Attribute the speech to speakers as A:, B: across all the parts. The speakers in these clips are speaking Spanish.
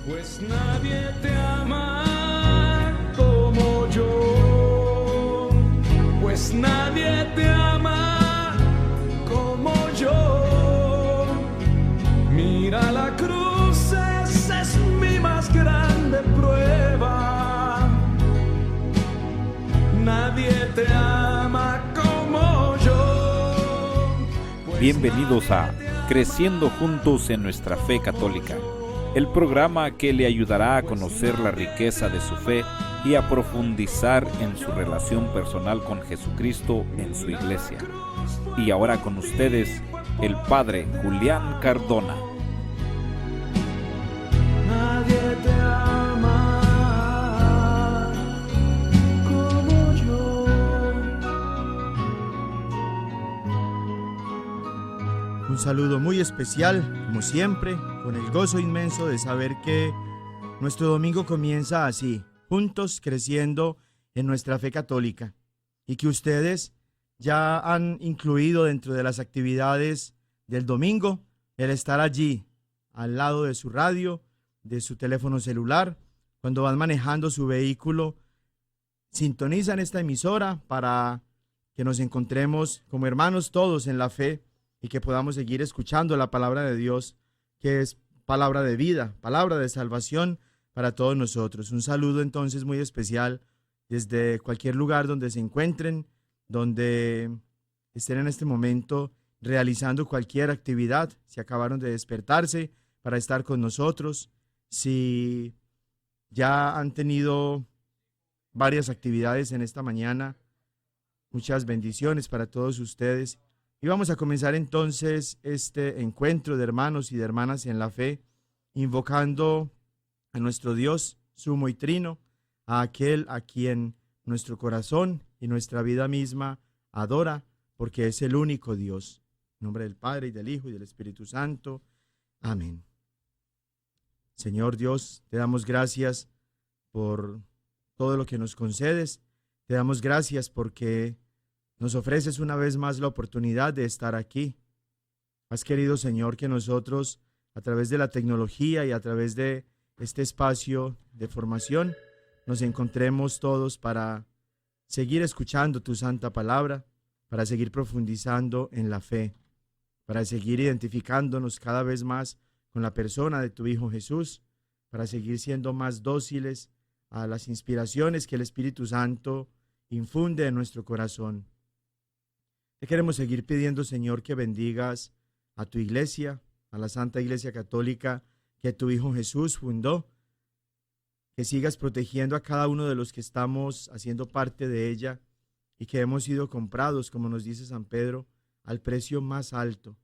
A: Pues nadie te ama como yo, pues nadie te ama como yo. Mira la cruz, esa es mi más grande prueba. Nadie te ama como yo.
B: Bienvenidos a Creciendo Juntos en Nuestra Fe Católica, el programa que le ayudará a conocer la riqueza de su fe y a profundizar en su relación personal con Jesucristo en su iglesia. Y ahora con ustedes, el Padre Julián Cardona.
A: Nadie te ama como yo.
C: Un saludo muy especial, como siempre, con el gozo inmenso de saber que nuestro domingo comienza así, juntos creciendo en nuestra fe católica, y que ustedes ya han incluido dentro de las actividades del domingo el estar allí, al lado de su radio, de su teléfono celular, cuando van manejando su vehículo, sintonizan esta emisora para que nos encontremos como hermanos todos en la fe y que podamos seguir escuchando la palabra de Dios, que es palabra de vida, palabra de salvación para todos nosotros. Un saludo entonces muy especial desde cualquier lugar donde se encuentren, donde estén en este momento realizando cualquier actividad, si acabaron de despertarse para estar con nosotros, si ya han tenido varias actividades en esta mañana. Muchas bendiciones para todos ustedes. Y vamos a comenzar entonces este encuentro de hermanos y de hermanas en la fe, invocando a nuestro Dios sumo y trino, a aquel a quien nuestro corazón y nuestra vida misma adora, porque es el único Dios. En nombre del Padre, y del Hijo, y del Espíritu Santo. Amén. Señor Dios, te damos gracias por todo lo que nos concedes. Te damos gracias porque nos ofreces una vez más la oportunidad de estar aquí. Has querido, Señor, que nosotros, a través de la tecnología y a través de este espacio de formación, nos encontremos todos para seguir escuchando tu santa palabra, para seguir profundizando en la fe, para seguir identificándonos cada vez más con la persona de tu Hijo Jesús, para seguir siendo más dóciles a las inspiraciones que el Espíritu Santo infunde en nuestro corazón. Te queremos seguir pidiendo, Señor, que bendigas a tu iglesia, a la Santa Iglesia Católica que tu Hijo Jesús fundó, que sigas protegiendo a cada uno de los que estamos haciendo parte de ella y que hemos sido comprados, como nos dice San Pedro, al precio más alto,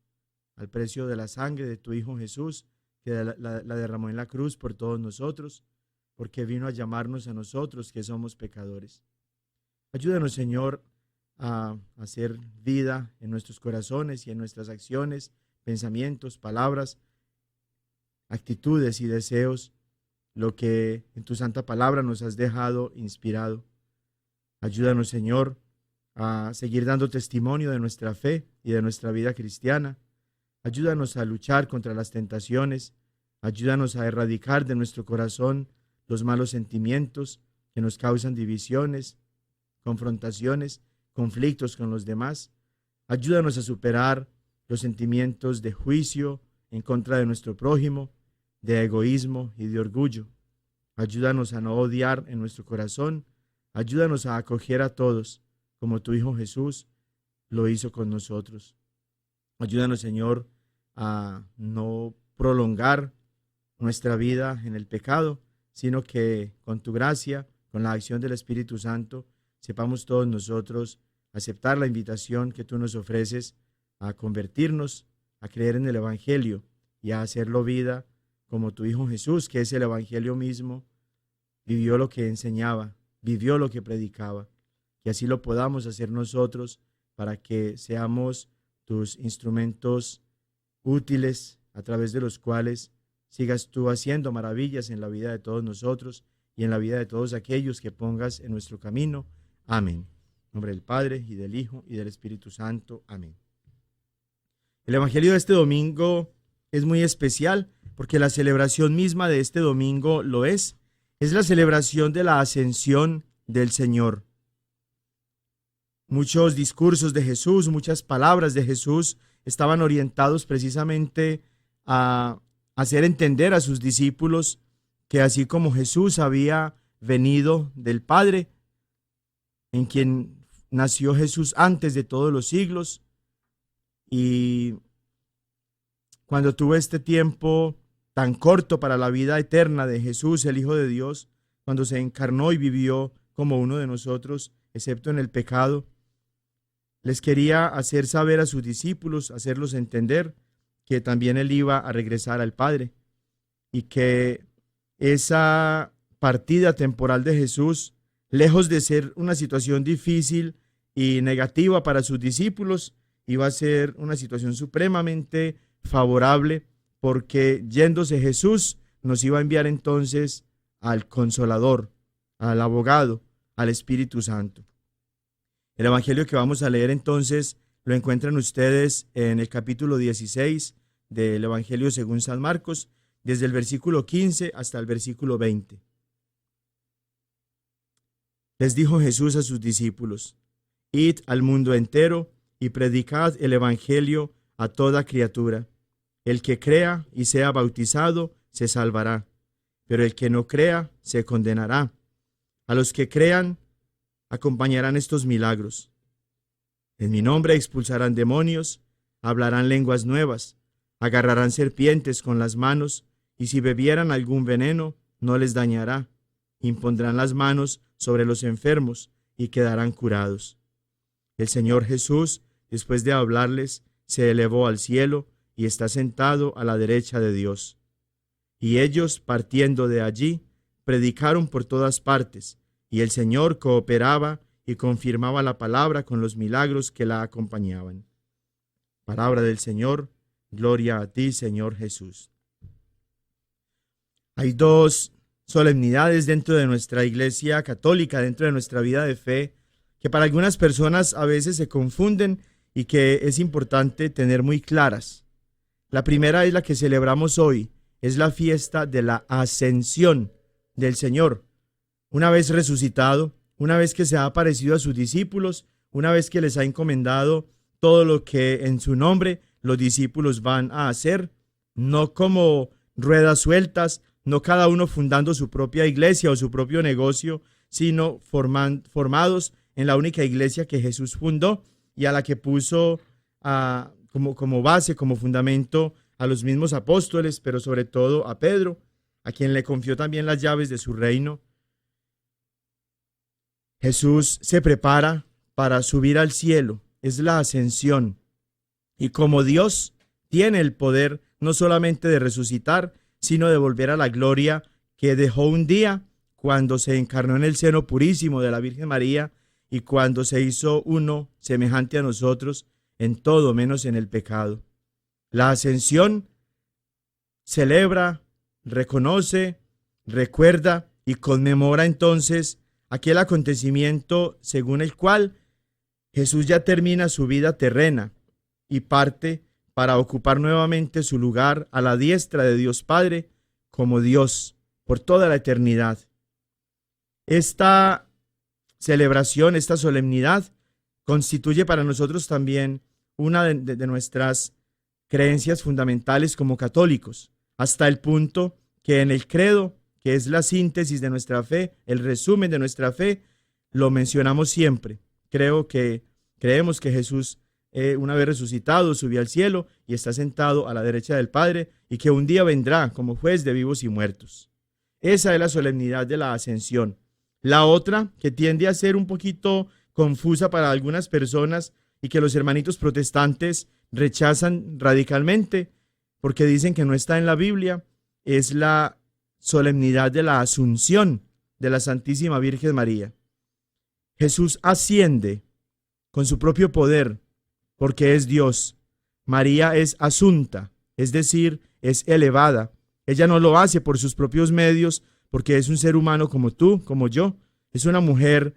C: al precio de la sangre de tu Hijo Jesús, que la derramó en la cruz por todos nosotros, porque vino a llamarnos a nosotros que somos pecadores. Ayúdanos, Señor, a hacer vida en nuestros corazones y en nuestras acciones, pensamientos, palabras, actitudes y deseos, lo que en tu santa palabra nos has dejado inspirado. Ayúdanos, Señor, a seguir dando testimonio de nuestra fe y de nuestra vida cristiana. Ayúdanos a luchar contra las tentaciones. Ayúdanos a erradicar de nuestro corazón los malos sentimientos que nos causan divisiones, confrontaciones, conflictos con los demás. Ayúdanos a superar los sentimientos de juicio en contra de nuestro prójimo, de egoísmo y de orgullo. Ayúdanos a no odiar en nuestro corazón. Ayúdanos a acoger a todos, como tu Hijo Jesús lo hizo con nosotros. Ayúdanos, Señor, a no prolongar nuestra vida en el pecado, sino que con tu gracia, con la acción del Espíritu Santo, sepamos todos nosotros aceptar la invitación que tú nos ofreces a convertirnos, a creer en el Evangelio y a hacerlo vida como tu Hijo Jesús, que es el Evangelio mismo, vivió lo que enseñaba, vivió lo que predicaba, que así lo podamos hacer nosotros para que seamos tus instrumentos útiles a través de los cuales sigas tú haciendo maravillas en la vida de todos nosotros y en la vida de todos aquellos que pongas en nuestro camino. Amén. En nombre del Padre, y del Hijo, y del Espíritu Santo. Amén. El Evangelio de este domingo es muy especial porque la celebración misma de este domingo lo es la celebración de la ascensión del Señor. Muchos discursos de Jesús, muchas palabras de Jesús estaban orientados precisamente a hacer entender a sus discípulos que así como Jesús había venido del Padre, en quien nació Jesús antes de todos los siglos, y cuando tuvo este tiempo tan corto para la vida eterna de Jesús, el Hijo de Dios, cuando se encarnó y vivió como uno de nosotros, excepto en el pecado, les quería hacer saber a sus discípulos, hacerlos entender que también Él iba a regresar al Padre y que esa partida temporal de Jesús, lejos de ser una situación difícil y negativa para sus discípulos, iba a ser una situación supremamente favorable, porque yéndose Jesús nos iba a enviar entonces al Consolador, al Abogado, al Espíritu Santo. El Evangelio que vamos a leer entonces lo encuentran ustedes en el capítulo 16 del Evangelio según San Marcos, desde el versículo 15 hasta el versículo 20. Les dijo Jesús a sus discípulos: Id al mundo entero y predicad el Evangelio a toda criatura. El que crea y sea bautizado se salvará, pero el que no crea se condenará. A los que crean acompañarán estos milagros. En mi nombre expulsarán demonios, hablarán lenguas nuevas, agarrarán serpientes con las manos, y si bebieran algún veneno, no les dañará. Impondrán las manos sobre los enfermos y quedarán curados. El Señor Jesús, después de hablarles, se elevó al cielo y está sentado a la derecha de Dios. Y ellos, partiendo de allí, predicaron por todas partes, y el Señor cooperaba y confirmaba la palabra con los milagros que la acompañaban. Palabra del Señor, gloria a ti, Señor Jesús. Hay dos solemnidades dentro de nuestra Iglesia católica, dentro de nuestra vida de fe, que para algunas personas a veces se confunden y que es importante tener muy claras. La primera es la que celebramos hoy, es la fiesta de la ascensión del Señor. Una vez resucitado, una vez que se ha aparecido a sus discípulos, una vez que les ha encomendado todo lo que en su nombre los discípulos van a hacer, no como ruedas sueltas, no cada uno fundando su propia iglesia o su propio negocio, sino formados en la única iglesia que Jesús fundó y a la que puso como base, como fundamento a los mismos apóstoles, pero sobre todo a Pedro, a quien le confió también las llaves de su reino. Jesús se prepara para subir al cielo, es la ascensión. Y como Dios tiene el poder no solamente de resucitar, sino de volver a la gloria que dejó un día cuando se encarnó en el seno purísimo de la Virgen María y cuando se hizo uno semejante a nosotros en todo menos en el pecado. La ascensión celebra, reconoce, recuerda y conmemora entonces aquel acontecimiento según el cual Jesús ya termina su vida terrena y parte para ocupar nuevamente su lugar a la diestra de Dios Padre como Dios por toda la eternidad. Esta celebración, esta solemnidad, constituye para nosotros también una de nuestras creencias fundamentales como católicos, hasta el punto que en el credo, que es la síntesis de nuestra fe, el resumen de nuestra fe, lo mencionamos siempre. Creemos que Jesús, una vez resucitado, subió al cielo y está sentado a la derecha del Padre y que un día vendrá como juez de vivos y muertos. Esa es la solemnidad de la ascensión. La otra, que tiende a ser un poquito confusa para algunas personas y que los hermanitos protestantes rechazan radicalmente porque dicen que no está en la Biblia, es la solemnidad de la Asunción de la Santísima Virgen María. Jesús asciende con su propio poder porque es Dios. María es asunta, es decir, es elevada. Ella no lo hace por sus propios medios porque es un ser humano como tú, como yo. Es una mujer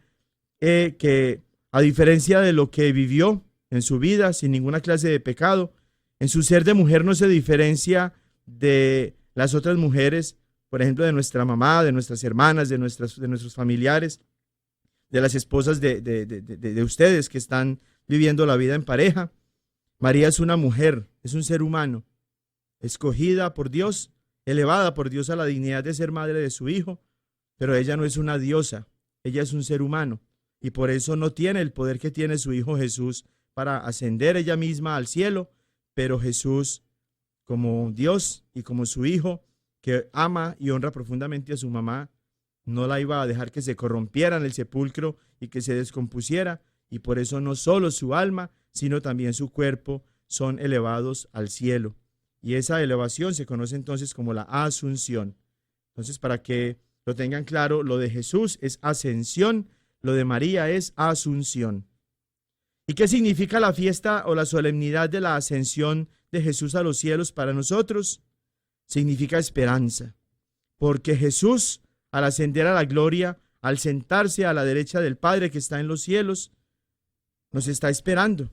C: que, a diferencia de lo que vivió en su vida, sin ninguna clase de pecado, en su ser de mujer no se diferencia de las otras mujeres, por ejemplo, de nuestra mamá, de nuestras hermanas, de nuestros familiares, de las esposas de ustedes que están viviendo la vida en pareja. María es una mujer, es un ser humano, escogida por Dios, elevada por Dios a la dignidad de ser madre de su hijo, pero ella no es una diosa, ella es un ser humano, y por eso no tiene el poder que tiene su hijo Jesús para ascender ella misma al cielo, pero Jesús, como Dios y como su hijo, que ama y honra profundamente a su mamá, no la iba a dejar que se corrompiera en el sepulcro y que se descompusiera, y por eso no solo su alma, sino también su cuerpo son elevados al cielo. Y esa elevación se conoce entonces como la asunción. Entonces, para que lo tengan claro, lo de Jesús es ascensión, lo de María es asunción. ¿Y qué significa la fiesta o la solemnidad de la ascensión de Jesús a los cielos para nosotros? Significa esperanza, porque Jesús, al ascender a la gloria, al sentarse a la derecha del Padre que está en los cielos, nos está esperando.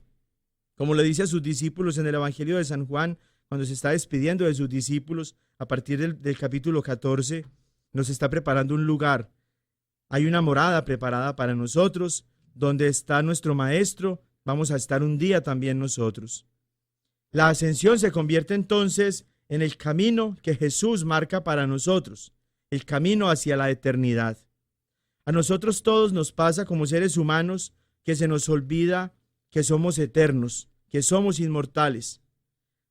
C: Como le dice a sus discípulos en el Evangelio de San Juan, cuando se está despidiendo de sus discípulos, a partir del capítulo 14, nos está preparando un lugar. Hay una morada preparada para nosotros, donde está nuestro Maestro, vamos a estar un día también nosotros. La ascensión se convierte entonces en el camino que Jesús marca para nosotros, el camino hacia la eternidad. A nosotros todos nos pasa como seres humanos que se nos olvida que somos eternos, que somos inmortales.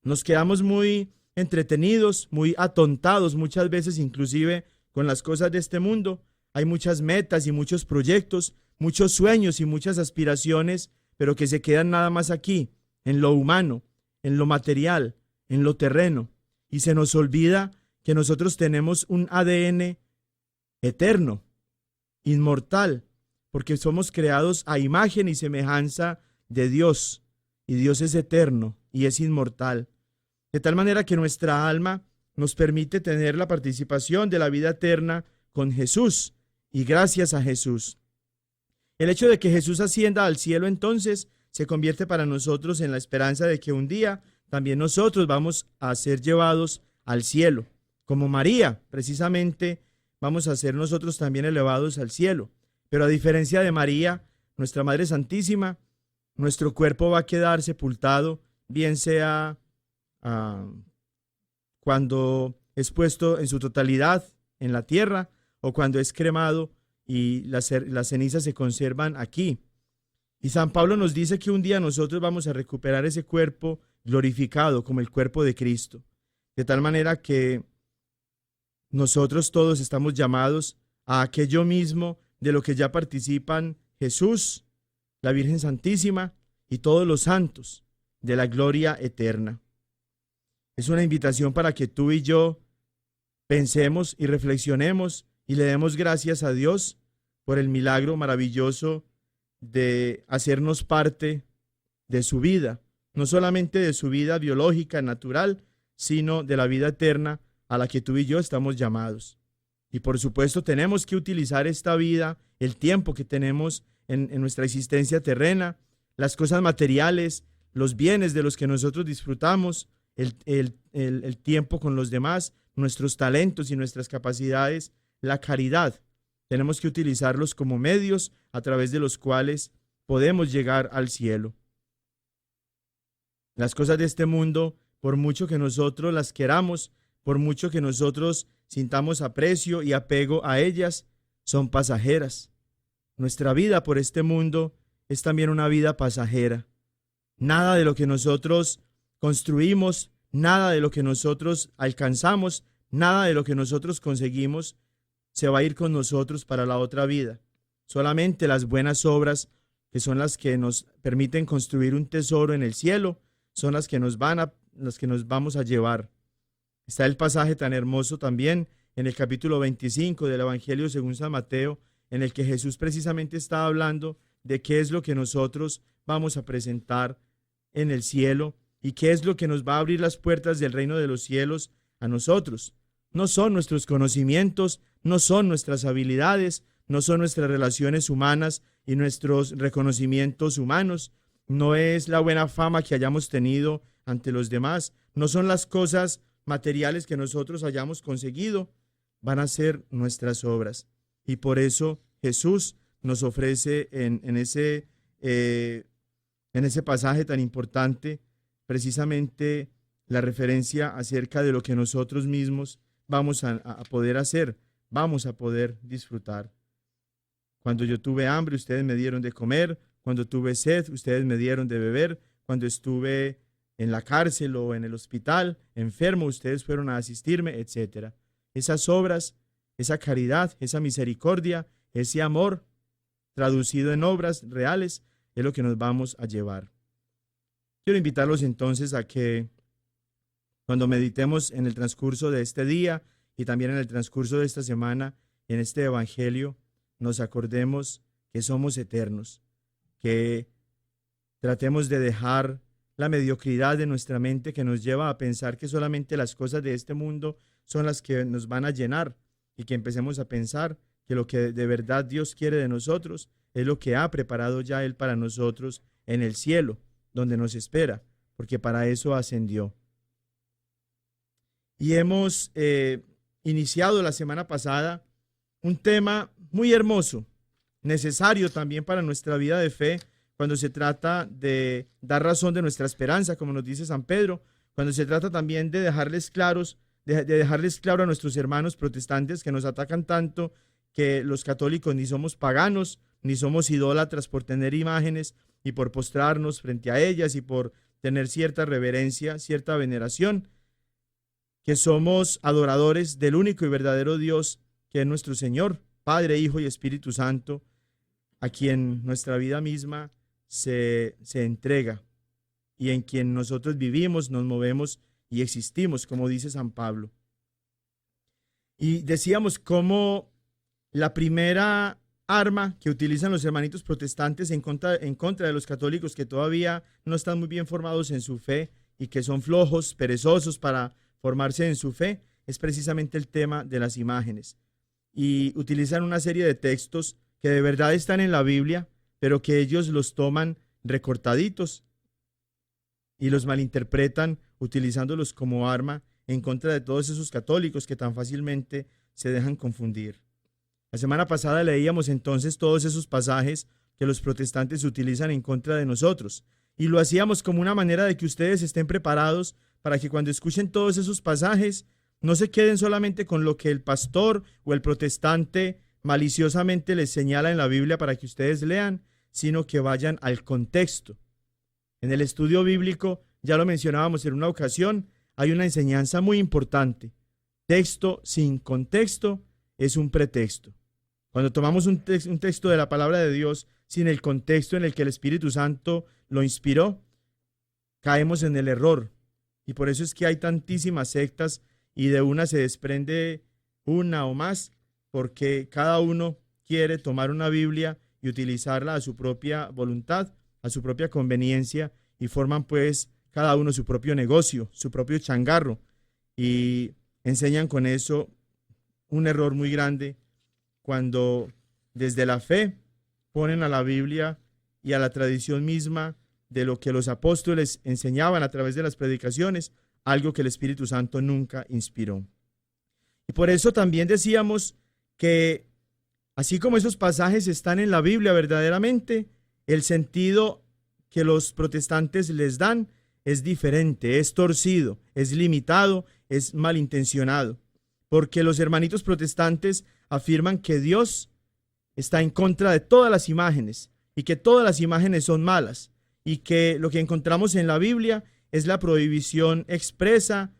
C: Nos quedamos muy entretenidos, muy atontados muchas veces inclusive con las cosas de este mundo. Hay muchas metas y muchos proyectos, muchos sueños y muchas aspiraciones, pero que se quedan nada más aquí, en lo humano, en lo material, en lo terreno. Y se nos olvida que nosotros tenemos un ADN eterno, inmortal, porque somos creados a imagen y semejanza de Dios, y Dios es eterno y es inmortal, de tal manera que nuestra alma nos permite tener la participación de la vida eterna con Jesús, y gracias a Jesús. El hecho de que Jesús ascienda al cielo entonces se convierte para nosotros en la esperanza de que un día también nosotros vamos a ser llevados al cielo. Como María, precisamente, vamos a ser nosotros también elevados al cielo. Pero a diferencia de María, nuestra Madre Santísima, nuestro cuerpo va a quedar sepultado, bien sea cuando es puesto en su totalidad en la tierra o cuando es cremado y las cenizas se conservan aquí. Y San Pablo nos dice que un día nosotros vamos a recuperar ese cuerpo glorificado como el cuerpo de Cristo. De tal manera que nosotros todos estamos llamados a aquello mismo de lo que ya participan Jesús, la Virgen Santísima y todos los santos de la gloria eterna. Es una invitación para que tú y yo pensemos y reflexionemos y le demos gracias a Dios por el milagro maravilloso de hacernos parte de su vida, no solamente de su vida biológica, natural, sino de la vida eterna a la que tú y yo estamos llamados. Y por supuesto tenemos que utilizar esta vida, el tiempo que tenemos en nuestra existencia terrena, las cosas materiales, los bienes de los que nosotros disfrutamos, el tiempo con los demás, nuestros talentos y nuestras capacidades, la caridad. Tenemos que utilizarlos como medios a través de los cuales podemos llegar al cielo. Las cosas de este mundo, por mucho que nosotros las queramos, por mucho que nosotros sintamos aprecio y apego a ellas, son pasajeras. Nuestra vida por este mundo es también una vida pasajera. Nada de lo que nosotros construimos, nada de lo que nosotros alcanzamos, nada de lo que nosotros conseguimos se va a ir con nosotros para la otra vida. Solamente las buenas obras, que son las que nos permiten construir un tesoro en el cielo, son las que nos vamos a llevar. Está el pasaje tan hermoso también en el capítulo 25 del Evangelio según San Mateo, en el que Jesús precisamente está hablando de qué es lo que nosotros vamos a presentar en el cielo y qué es lo que nos va a abrir las puertas del reino de los cielos a nosotros. No son nuestros conocimientos, no son nuestras habilidades, no son nuestras relaciones humanas y nuestros reconocimientos humanos, no es la buena fama que hayamos tenido ante los demás, no son las cosas materiales que nosotros hayamos conseguido, van a ser nuestras obras. Y por eso Jesús nos ofrece en ese pasaje tan importante precisamente la referencia acerca de lo que nosotros mismos vamos a poder hacer, vamos a poder disfrutar. Cuando yo tuve hambre, ustedes me dieron de comer. Cuando tuve sed, ustedes me dieron de beber. Cuando estuve en la cárcel o en el hospital, enfermo, ustedes fueron a asistirme, etc. Esas obras, esa caridad, esa misericordia, ese amor, traducido en obras reales, es lo que nos vamos a llevar. Quiero invitarlos entonces a que cuando meditemos en el transcurso de este día y también en el transcurso de esta semana, en este evangelio, nos acordemos que somos eternos, que tratemos de dejar la mediocridad de nuestra mente que nos lleva a pensar que solamente las cosas de este mundo son las que nos van a llenar, y que empecemos a pensar que lo que de verdad Dios quiere de nosotros es lo que ha preparado ya Él para nosotros en el cielo, donde nos espera, porque para eso ascendió. Y hemos iniciado la semana pasada un tema muy hermoso, necesario también para nuestra vida de fe, cuando se trata de dar razón de nuestra esperanza, como nos dice San Pedro, cuando se trata también de dejarles claros, de dejarles claro a nuestros hermanos protestantes que nos atacan tanto, que los católicos ni somos paganos, ni somos idólatras por tener imágenes y por postrarnos frente a ellas y por tener cierta reverencia, cierta veneración, que somos adoradores del único y verdadero Dios, que es nuestro Señor, Padre, Hijo y Espíritu Santo, a quien nuestra vida misma se entrega y en quien nosotros vivimos, nos movemos y existimos, como dice San Pablo. Y decíamos cómo la primera arma que utilizan los hermanitos protestantes en contra de los católicos que todavía no están muy bien formados en su fe y que son flojos, perezosos para formarse en su fe, es precisamente el tema de las imágenes. Y utilizan una serie de textos que de verdad están en la Biblia, pero que ellos los toman recortaditos y los malinterpretan utilizándolos como arma en contra de todos esos católicos que tan fácilmente se dejan confundir. La semana pasada leíamos entonces todos esos pasajes que los protestantes utilizan en contra de nosotros, y lo hacíamos como una manera de que ustedes estén preparados para que cuando escuchen todos esos pasajes no se queden solamente con lo que el pastor o el protestante maliciosamente les señala en la Biblia para que ustedes lean, sino que vayan al contexto. En el estudio bíblico, ya lo mencionábamos en una ocasión, hay una enseñanza muy importante. Texto sin contexto es un pretexto. Cuando tomamos un texto de la palabra de Dios sin el contexto en el que el Espíritu Santo lo inspiró, caemos en el error. Y por eso es que hay tantísimas sectas y de una se desprende una o más, porque cada uno quiere tomar una Biblia y utilizarla a su propia voluntad, a su propia conveniencia, y forman pues cada uno su propio negocio, su propio changarro, y enseñan con eso un error muy grande cuando desde la fe ponen a la Biblia y a la tradición misma de lo que los apóstoles enseñaban a través de las predicaciones, algo que el Espíritu Santo nunca inspiró. Y por eso también decíamos que así como esos pasajes están en la Biblia verdaderamente, el sentido que los protestantes les dan es diferente, es torcido, es limitado, es malintencionado, porque los hermanitos protestantes afirman que Dios está en contra de todas las imágenes y que todas las imágenes son malas y que lo que encontramos en la Biblia es la prohibición expresa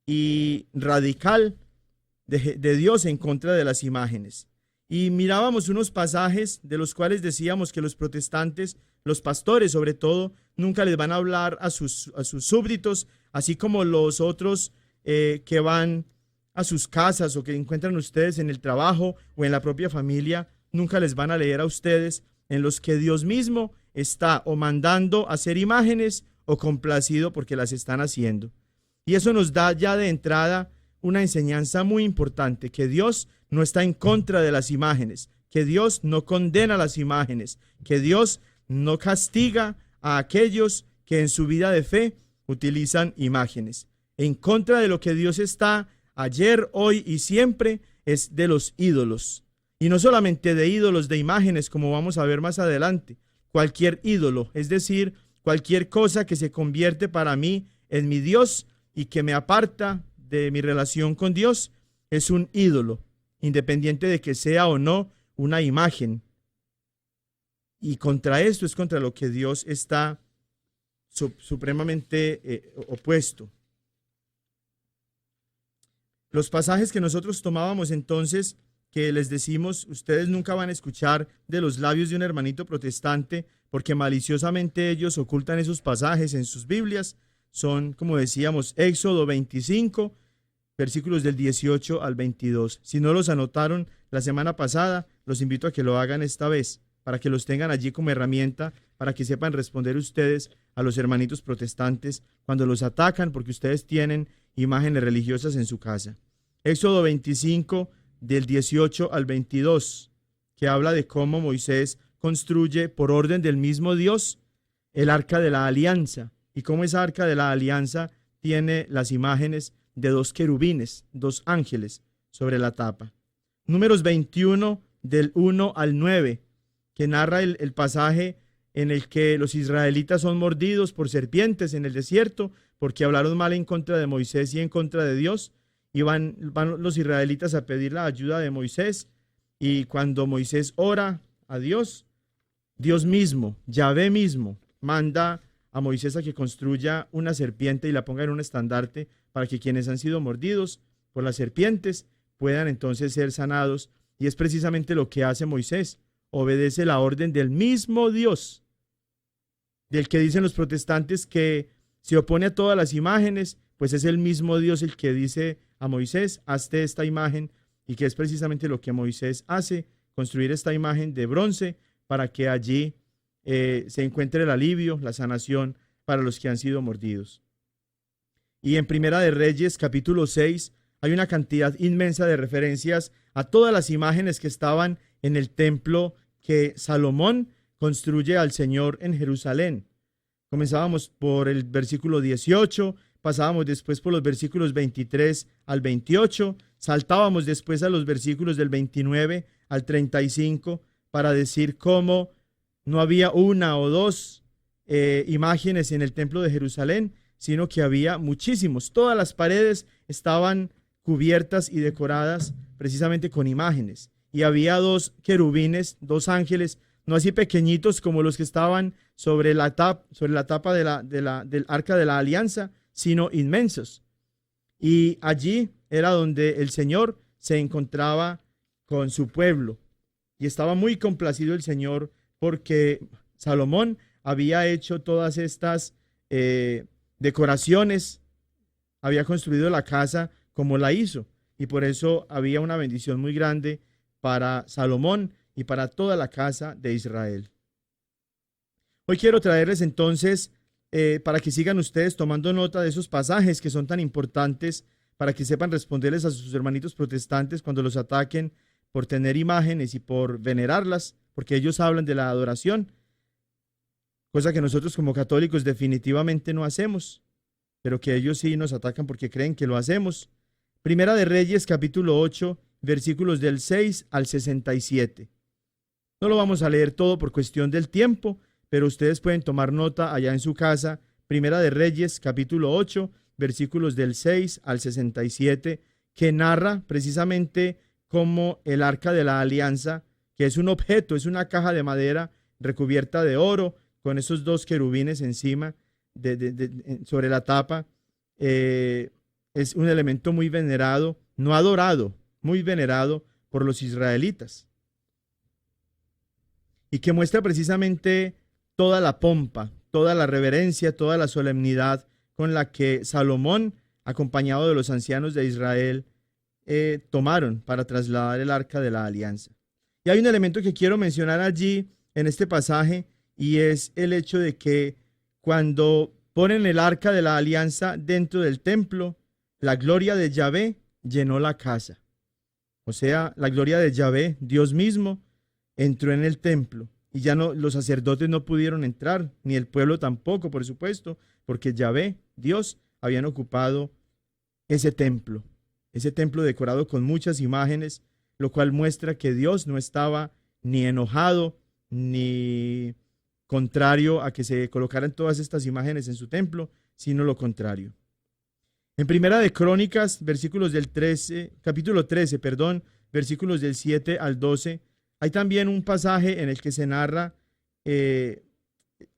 C: y radical de Dios en contra de las imágenes. Y mirábamos unos pasajes de los cuales decíamos que los protestantes, los pastores sobre todo, nunca les van a hablar a sus súbditos, así como los otros que van a sus casas o que encuentran ustedes en el trabajo o en la propia familia, nunca les van a leer a ustedes en los que Dios mismo está o mandando hacer imágenes o complacido porque las están haciendo. Y eso nos da ya de entrada una enseñanza muy importante, que Dios no está en contra de las imágenes, que Dios no condena las imágenes, que Dios no castiga a aquellos que en su vida de fe utilizan imágenes. en contra de lo que Dios está ayer, hoy y siempre, es de los ídolos. Y no solamente de ídolos, de imágenes, como vamos a ver más adelante. Cualquier ídolo, es decir, cualquier cosa que se convierte para mí en mi Dios y que me aparta de mi relación con Dios, es un ídolo, independiente de que sea o no una imagen. Y contra esto es contra lo que Dios está supremamente opuesto. Los pasajes que nosotros tomábamos entonces, que les decimos, ustedes nunca van a escuchar de los labios de un hermanito protestante, porque maliciosamente ellos ocultan esos pasajes en sus Biblias, son, como decíamos, Éxodo 25, versículos del 18 al 22. Si no los anotaron la semana pasada, los invito a que lo hagan esta vez, para que los tengan allí como herramienta, para que sepan responder ustedes a los hermanitos protestantes cuando los atacan, porque ustedes tienen imágenes religiosas en su casa. Éxodo 25, del 18 al 22, que habla de cómo Moisés construye por orden del mismo Dios el arca de la alianza, y cómo esa arca de la alianza tiene las imágenes de dos querubines, dos ángeles sobre la tapa. Números 21, del 1 al 9, que narra el pasaje en el que los israelitas son mordidos por serpientes en el desierto porque hablaron mal en contra de Moisés y en contra de Dios, y van los israelitas a pedir la ayuda de Moisés, y cuando Moisés ora a Dios, Dios mismo, Yahvé mismo, manda a Moisés a que construya una serpiente y la ponga en un estandarte para que quienes han sido mordidos por las serpientes puedan entonces ser sanados, y es precisamente lo que hace Moisés. Obedece la orden del mismo Dios, del que dicen los protestantes que se opone a todas las imágenes, pues es el mismo Dios el que dice a Moisés, hazte esta imagen, y que es precisamente lo que Moisés hace, construir esta imagen de bronce para que allí se encuentre el alivio, la sanación para los que han sido mordidos. Y en Primera de Reyes, capítulo 6, hay una cantidad inmensa de referencias a todas las imágenes que estaban en el templo que Salomón construye al Señor en Jerusalén. Comenzábamos por el versículo 18, pasábamos después por los versículos 23 al 28, saltábamos después a los versículos del 29 al 35 para decir cómo no había una o dos imágenes en el templo de Jerusalén, sino que había muchísimos. Todas las paredes estaban cubiertas y decoradas precisamente con imágenes. Y había dos querubines, dos ángeles, no así pequeñitos como los que estaban sobre la tapa del arca de la alianza, sino inmensos. Y allí era donde el Señor se encontraba con su pueblo. Y estaba muy complacido el Señor porque Salomón había hecho todas estas decoraciones, había construido la casa como la hizo. Y por eso había una bendición muy grande para Salomón y para toda la casa de Israel. Hoy quiero traerles entonces, para que sigan ustedes tomando nota de esos pasajes que son tan importantes, para que sepan responderles a sus hermanitos protestantes cuando los ataquen por tener imágenes y por venerarlas, porque ellos hablan de la adoración, cosa que nosotros como católicos definitivamente no hacemos, pero que ellos sí nos atacan porque creen que lo hacemos. Primera de Reyes, capítulo 8, versículos del 6 al 67. No lo vamos a leer todo por cuestión del tiempo, pero ustedes pueden tomar nota allá en su casa. Primera de Reyes, capítulo 8, versículos del 6 al 67, que narra precisamente cómo el arca de la alianza, que es un objeto, es una caja de madera recubierta de oro, con esos dos querubines encima sobre la tapa, es un elemento muy venerado, no adorado, muy venerado por los israelitas, y que muestra precisamente toda la pompa, toda la reverencia, toda la solemnidad con la que Salomón, acompañado de los ancianos de Israel, tomaron para trasladar el arca de la alianza. Y hay un elemento que quiero mencionar allí en este pasaje, y es el hecho de que cuando ponen el arca de la alianza dentro del templo, la gloria de Yahvé llenó la casa. O sea, la gloria de Yahvé, Dios mismo, entró en el templo, y ya no, los sacerdotes no pudieron entrar, ni el pueblo tampoco, por supuesto, porque Yahvé, Dios, habían ocupado ese templo decorado con muchas imágenes, lo cual muestra que Dios no estaba ni enojado ni contrario a que se colocaran todas estas imágenes en su templo, sino lo contrario. En Primera de Crónicas, capítulo 13, versículos del 7 al 12, hay también un pasaje en el que se narra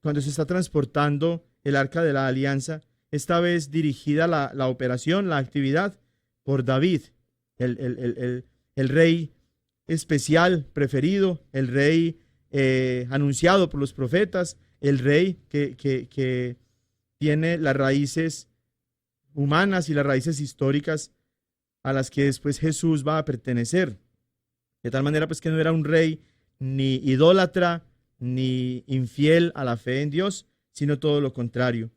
C: cuando se está transportando el Arca de la Alianza, esta vez dirigida la operación, la actividad, por David, el rey especial, preferido, el rey anunciado por los profetas, el rey que tiene las raíces humanas y las raíces históricas a las que después Jesús va a pertenecer. De tal manera pues que no era un rey ni idólatra ni infiel a la fe en Dios, sino todo lo contrario.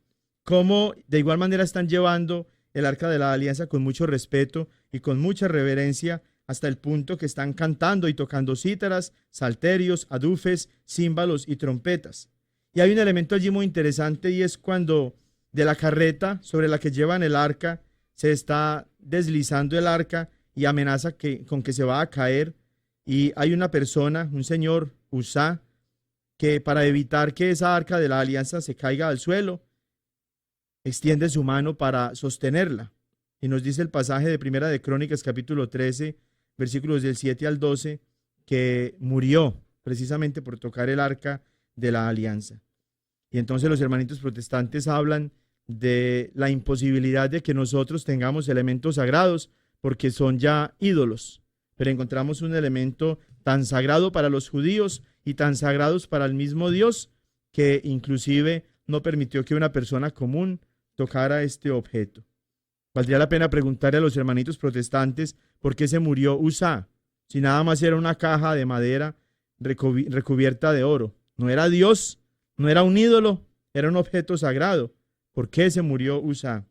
C: Como de igual manera están llevando el Arca de la Alianza con mucho respeto y con mucha reverencia, hasta el punto que están cantando y tocando cítaras, salterios, adufes, címbalos y trompetas. Y hay un elemento allí muy interesante, y es cuando de la carreta sobre la que llevan el arca se está deslizando el arca y amenaza con que se va a caer, y hay una persona, un señor Uzá, que para evitar que esa Arca de la Alianza se caiga al suelo, extiende su mano para sostenerla. Y nos dice el pasaje de Primera de Crónicas, capítulo 13, versículos del 7 al 12, que murió precisamente por tocar el Arca de la Alianza. Y entonces los hermanitos protestantes hablan de la imposibilidad de que nosotros tengamos elementos sagrados, porque son ya ídolos. Pero encontramos un elemento tan sagrado para los judíos y tan sagrados para el mismo Dios, que inclusive no permitió que una persona común tocara este objeto. Valdría la pena preguntarle a los hermanitos protestantes por qué se murió Uzá, si nada más era una caja de madera recubierta de oro. No era Dios, no era un ídolo, era un objeto sagrado. ¿Por qué se murió Uzá?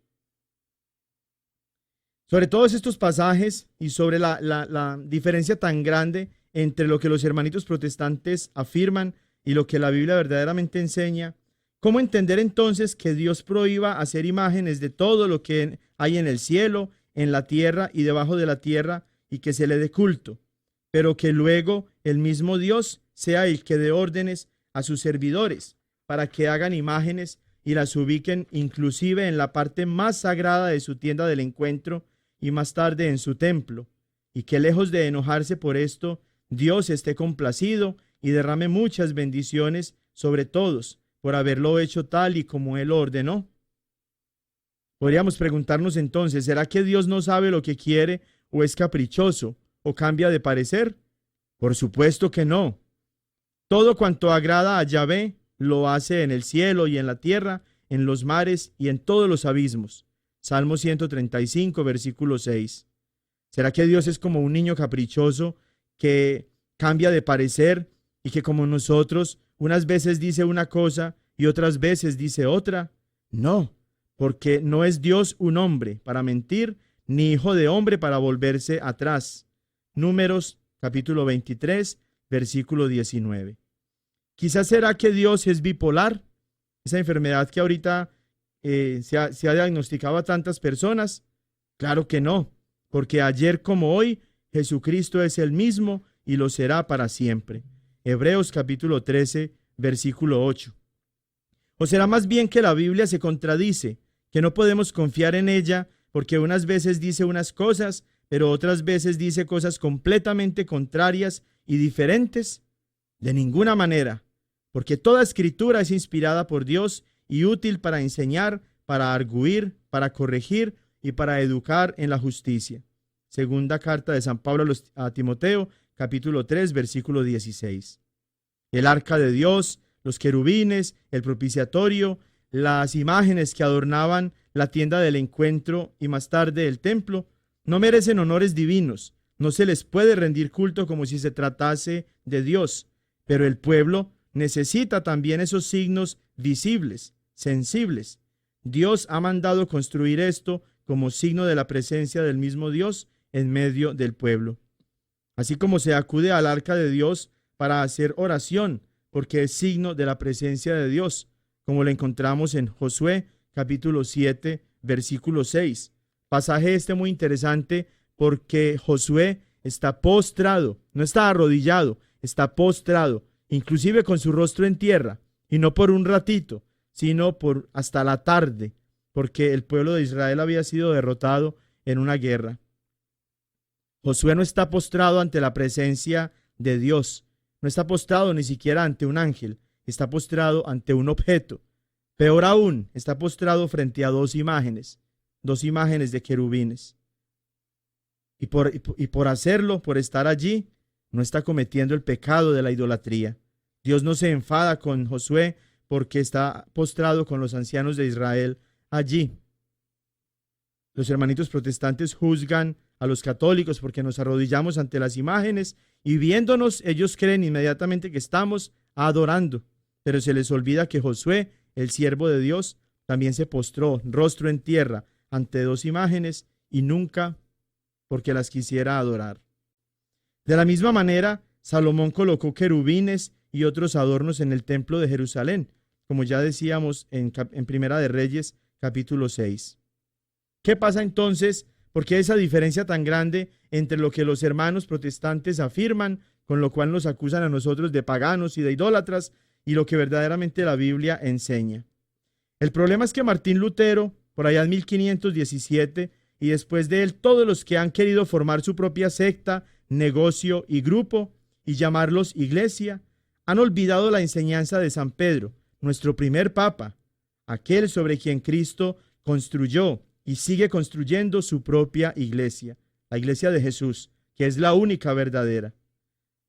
C: Sobre todos estos pasajes y sobre la diferencia tan grande entre lo que los hermanitos protestantes afirman y lo que la Biblia verdaderamente enseña, ¿cómo entender entonces que Dios prohíba hacer imágenes de todo lo que hay en el cielo, en la tierra y debajo de la tierra, y que se le dé culto, pero que luego el mismo Dios sea el que dé órdenes a sus servidores para que hagan imágenes y las ubiquen inclusive en la parte más sagrada de su tienda del encuentro y más tarde en su templo, y que lejos de enojarse por esto, Dios esté complacido y derrame muchas bendiciones sobre todos por haberlo hecho tal y como Él ordenó? Podríamos preguntarnos entonces, ¿será que Dios no sabe lo que quiere, o es caprichoso, o cambia de parecer? Por supuesto que no. Todo cuanto agrada a Yahvé lo hace en el cielo y en la tierra, en los mares y en todos los abismos. Salmo 135, versículo 6. ¿Será que Dios es como un niño caprichoso que cambia de parecer y que, como nosotros, unas veces dice una cosa y otras veces dice otra? No, porque no es Dios un hombre para mentir, ni hijo de hombre para volverse atrás. Números capítulo 23, versículo 19. Quizás será que Dios es bipolar, esa enfermedad que ahorita se ha diagnosticado a tantas personas. Claro que no, porque ayer como hoy Jesucristo es el mismo y lo será para siempre. Hebreos capítulo 13, versículo 8. ¿O será más bien que la Biblia se contradice, que no podemos confiar en ella porque unas veces dice unas cosas, pero otras veces dice cosas completamente contrarias y diferentes? De ninguna manera, porque toda escritura es inspirada por Dios y útil para enseñar, para arguir, para corregir y para educar en la justicia. Segunda carta de San Pablo a Timoteo, capítulo 3, versículo 16. El arca de Dios, los querubines, el propiciatorio, las imágenes que adornaban la tienda del encuentro y más tarde el templo, no merecen honores divinos, no se les puede rendir culto como si se tratase de Dios, pero el pueblo necesita también esos signos visibles, sensibles. Dios ha mandado construir esto como signo de la presencia del mismo Dios en medio del pueblo. Así como se acude al arca de Dios para hacer oración, porque es signo de la presencia de Dios, como lo encontramos en Josué capítulo 7, versículo 6, Pasaje este muy interesante porque Josué está postrado, no está arrodillado, está postrado, inclusive con su rostro en tierra, y no por un ratito, sino por hasta la tarde, porque el pueblo de Israel había sido derrotado en una guerra. Josué no está postrado ante la presencia de Dios, no está postrado ni siquiera ante un ángel, está postrado ante un objeto. Peor aún, está postrado frente a dos imágenes de querubines. Y por hacerlo, por estar allí, no está cometiendo el pecado de la idolatría. Dios no se enfada con Josué porque está postrado con los ancianos de Israel allí. Los hermanitos protestantes juzgan a los católicos porque nos arrodillamos ante las imágenes y viéndonos ellos creen inmediatamente que estamos adorando, pero se les olvida que Josué, el siervo de Dios, también se postró rostro en tierra ante dos imágenes y nunca porque las quisiera adorar. De la misma manera, Salomón colocó querubines y otros adornos en el templo de Jerusalén, como ya decíamos en Primera de Reyes, capítulo 6. ¿Qué pasa entonces? ¿Por qué esa diferencia tan grande entre lo que los hermanos protestantes afirman, con lo cual nos acusan a nosotros de paganos y de idólatras, y lo que verdaderamente la Biblia enseña? El problema es que Martín Lutero, por allá en 1517, y después de él todos los que han querido formar su propia secta, negocio y grupo, y llamarlos iglesia, han olvidado la enseñanza de San Pedro, nuestro primer papa, aquel sobre quien Cristo construyó y sigue construyendo su propia iglesia, la iglesia de Jesús, que es la única verdadera.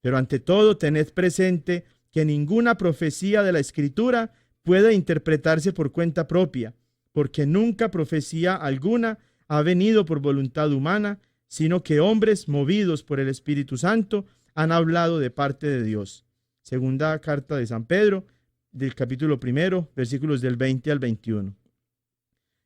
C: Pero ante todo, tened presente que ninguna profecía de la Escritura puede interpretarse por cuenta propia, porque nunca profecía alguna ha venido por voluntad humana, sino que hombres movidos por el Espíritu Santo han hablado de parte de Dios. Segunda carta de San Pedro, del capítulo 1, versículos del 20 al 21.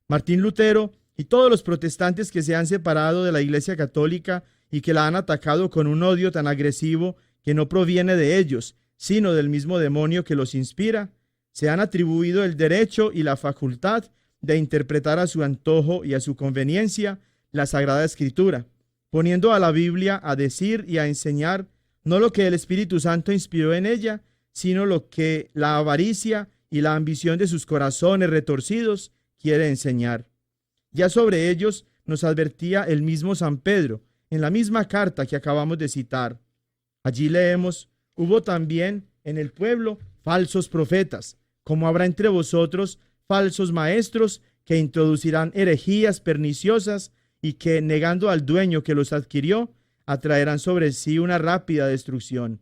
C: Martín Lutero y todos los protestantes que se han separado de la Iglesia Católica y que la han atacado con un odio tan agresivo que no proviene de ellos, sino del mismo demonio que los inspira, se han atribuido el derecho y la facultad de interpretar a su antojo y a su conveniencia la Sagrada Escritura, poniendo a la Biblia a decir y a enseñar no lo que el Espíritu Santo inspiró en ella, sino lo que la avaricia y la ambición de sus corazones retorcidos quiere enseñar. Ya sobre ellos nos advertía el mismo San Pedro en la misma carta que acabamos de citar. Allí leemos: hubo también en el pueblo falsos profetas, como habrá entre vosotros falsos maestros que introducirán herejías perniciosas y que, negando al dueño que los adquirió, atraerán sobre sí una rápida destrucción.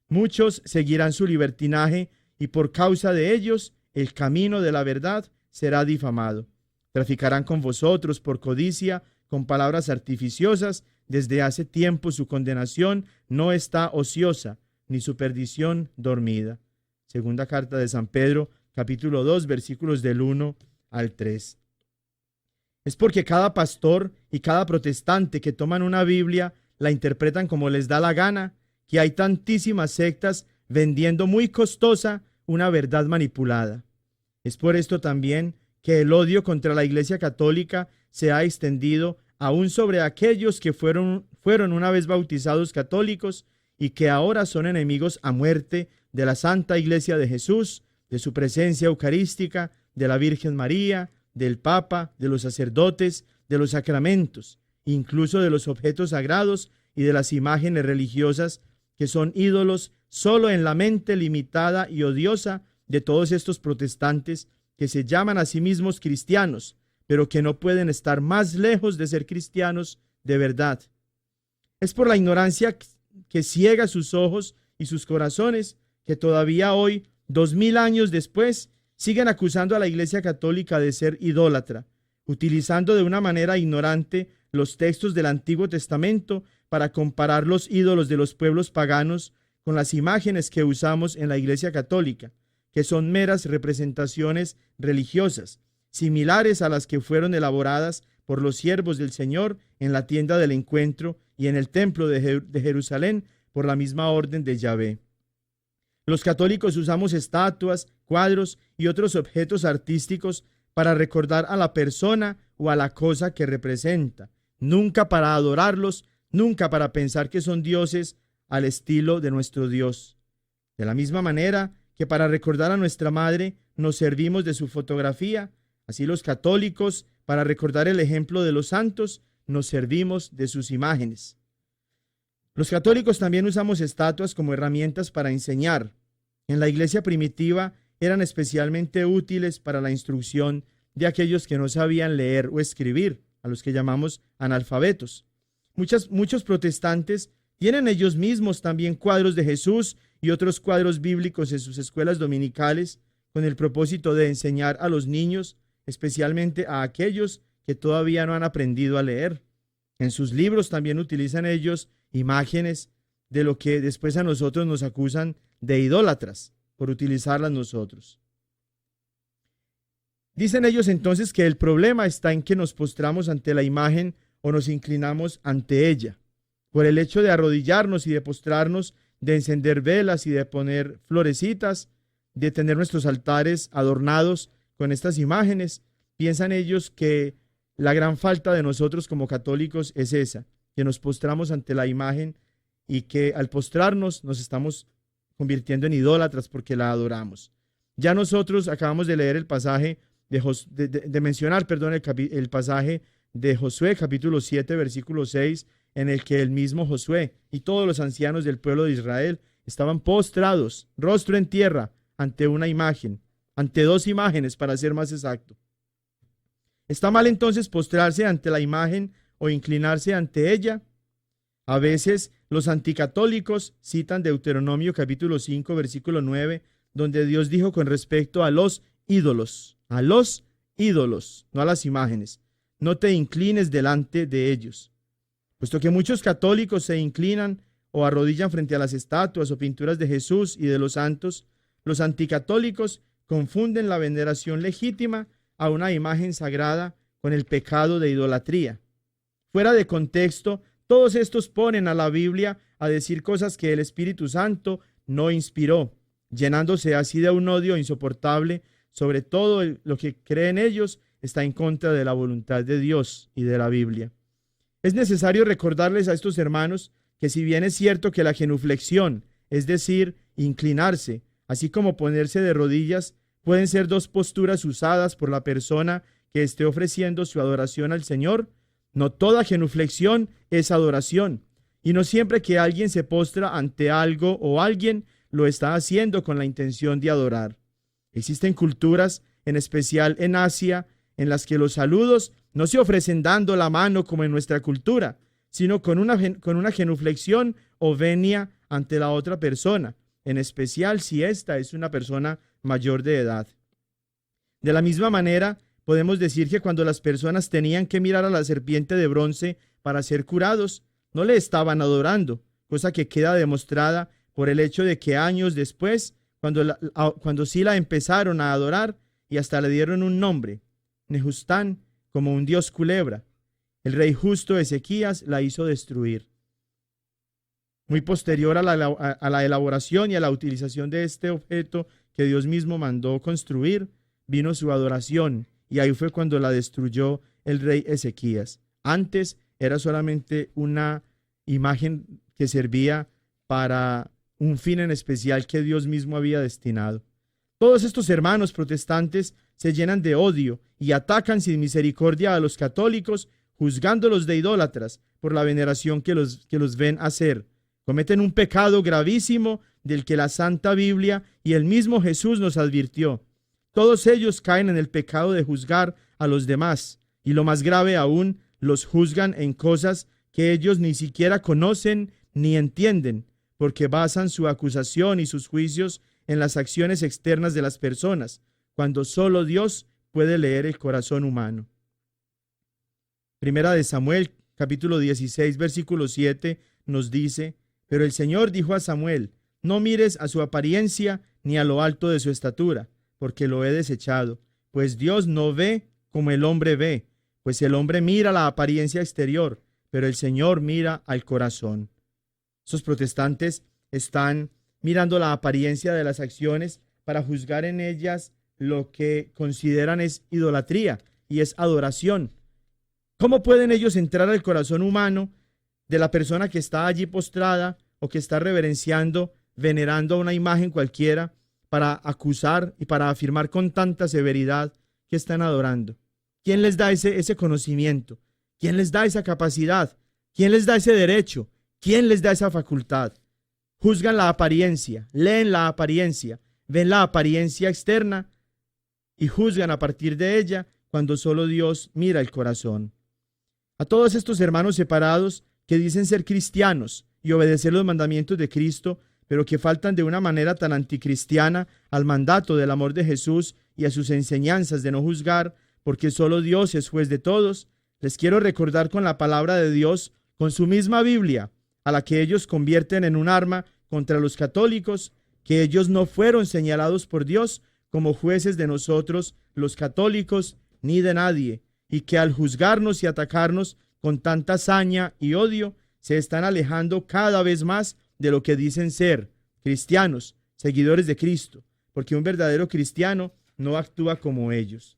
C: Muchos seguirán su libertinaje y por causa de ellos el camino de la verdad será difamado. Traficarán con vosotros por codicia, con palabras artificiosas. Desde hace tiempo su condenación no está ociosa, ni su perdición dormida. Segunda carta de San Pedro, capítulo 2, versículos del 1 al 3. Es porque cada pastor y cada protestante que toman una Biblia la interpretan como les da la gana, que hay tantísimas sectas vendiendo muy costosa una verdad manipulada. Es por esto también que el odio contra la Iglesia Católica se ha extendido aún sobre aquellos que fueron una vez bautizados católicos y que ahora son enemigos a muerte de la Santa Iglesia de Jesús, de su presencia eucarística, de la Virgen María, del Papa, de los sacerdotes, de los sacramentos, incluso de los objetos sagrados y de las imágenes religiosas que son ídolos solo en la mente limitada y odiosa de todos estos protestantes que se llaman a sí mismos cristianos, pero que no pueden estar más lejos de ser cristianos de verdad. Es por la ignorancia que ciega sus ojos y sus corazones que todavía hoy, 2000 años después, siguen acusando a la Iglesia Católica de ser idólatra, utilizando de una manera ignorante los textos del Antiguo Testamento para comparar los ídolos de los pueblos paganos con las imágenes que usamos en la Iglesia Católica, que son meras representaciones religiosas, similares a las que fueron elaboradas por los siervos del Señor en la tienda del encuentro y en el templo de Jerusalén por la misma orden de Yahvé. Los católicos usamos estatuas, cuadros y otros objetos artísticos para recordar a la persona o a la cosa que representa, nunca para adorarlos, nunca para pensar que son dioses al estilo de nuestro Dios. De la misma manera que para recordar a nuestra madre nos servimos de su fotografía, así los católicos, para recordar el ejemplo de los santos, nos servimos de sus imágenes. Los católicos también usamos estatuas como herramientas para enseñar. En la iglesia primitiva eran especialmente útiles para la instrucción de aquellos que no sabían leer o escribir, a los que llamamos analfabetos. Muchos protestantes tienen ellos mismos también cuadros de Jesús y otros cuadros bíblicos en sus escuelas dominicales con el propósito de enseñar a los niños, especialmente a aquellos que todavía no han aprendido a leer. En sus libros también utilizan ellos imágenes de lo que después a nosotros nos acusan de idólatras por utilizarlas nosotros. Dicen ellos entonces que el problema está en que nos postramos ante la imagen o nos inclinamos ante ella. Por el hecho de arrodillarnos y de postrarnos, de encender velas y de poner florecitas, de tener nuestros altares adornados con estas imágenes, piensan ellos que la gran falta de nosotros como católicos es esa, que nos postramos ante la imagen y que al postrarnos nos estamos convirtiendo en idólatras porque la adoramos. Ya nosotros acabamos de leer el pasaje el pasaje de Josué, capítulo 7, versículo 6, en el que el mismo Josué y todos los ancianos del pueblo de Israel estaban postrados, rostro en tierra, ante una imagen, ante dos imágenes para ser más exacto. ¿Está mal entonces postrarse ante la imagen o inclinarse ante ella? A veces los anticatólicos citan Deuteronomio capítulo 5, versículo 9, donde Dios dijo con respecto a los ídolos, no a las imágenes, no te inclines delante de ellos. Puesto que muchos católicos se inclinan o arrodillan frente a las estatuas o pinturas de Jesús y de los santos, los anticatólicos confunden la veneración legítima a una imagen sagrada con el pecado de idolatría. Fuera de contexto, todos estos ponen a la Biblia a decir cosas que el Espíritu Santo no inspiró, llenándose así de un odio insoportable sobre todo lo que creen ellos está en contra de la voluntad de Dios y de la Biblia. Es necesario recordarles a estos hermanos que si bien es cierto que la genuflexión, es decir, inclinarse, así como ponerse de rodillas, pueden ser dos posturas usadas por la persona que esté ofreciendo su adoración al Señor, no toda genuflexión es adoración, y no siempre que alguien se postra ante algo o alguien lo está haciendo con la intención de adorar. Existen culturas, en especial en Asia, en las que los saludos no se ofrecen dando la mano como en nuestra cultura, sino con una genuflexión o venia ante la otra persona, en especial si ésta es una persona mayor de edad. De la misma manera, podemos decir que cuando las personas tenían que mirar a la serpiente de bronce para ser curados, no le estaban adorando, cosa que queda demostrada por el hecho de que años después, cuando sí la empezaron a adorar y hasta le dieron un nombre, Nehustán, como un dios culebra, el rey justo Ezequías la hizo destruir. Muy posterior a la elaboración y a la utilización de este objeto que Dios mismo mandó construir, vino su adoración, y ahí fue cuando la destruyó el rey Ezequías. Antes era solamente una imagen que servía para un fin en especial que Dios mismo había destinado. Todos estos hermanos protestantes se llenan de odio y atacan sin misericordia a los católicos, juzgándolos de idólatras por la veneración que los ven hacer. Cometen un pecado gravísimo del que la Santa Biblia y el mismo Jesús nos advirtió. Todos ellos caen en el pecado de juzgar a los demás, y lo más grave aún, los juzgan en cosas que ellos ni siquiera conocen ni entienden, porque basan su acusación y sus juicios en las acciones externas de las personas, cuando solo Dios puede leer el corazón humano. Primera de Samuel, capítulo 16, versículo 7, nos dice: pero el Señor dijo a Samuel: no mires a su apariencia ni a lo alto de su estatura, porque lo he desechado, pues Dios no ve como el hombre ve, pues el hombre mira la apariencia exterior, pero el Señor mira al corazón. Esos protestantes están mirando la apariencia de las acciones para juzgar en ellas lo que consideran es idolatría y es adoración, ¿Cómo pueden ellos entrar al corazón humano de la persona que está allí postrada o que está reverenciando, venerando a una imagen cualquiera para acusar y para afirmar con tanta severidad que están adorando? ¿Quién les da ese conocimiento? ¿Quién les da esa capacidad? ¿Quién les da ese derecho? ¿Quién les da esa facultad? Juzgan la apariencia, leen la apariencia, ven la apariencia externa y juzgan a partir de ella cuando solo Dios mira el corazón. A todos estos hermanos separados que dicen ser cristianos y obedecer los mandamientos de Cristo, pero que faltan de una manera tan anticristiana al mandato del amor de Jesús y a sus enseñanzas de no juzgar, porque solo Dios es juez de todos, les quiero recordar con la palabra de Dios, con su misma Biblia, a la que ellos convierten en un arma contra los católicos, que ellos no fueron señalados por Dios como jueces de nosotros, los católicos, ni de nadie, y que al juzgarnos y atacarnos con tanta saña y odio, se están alejando cada vez más de lo que dicen ser cristianos, seguidores de Cristo, porque un verdadero cristiano no actúa como ellos.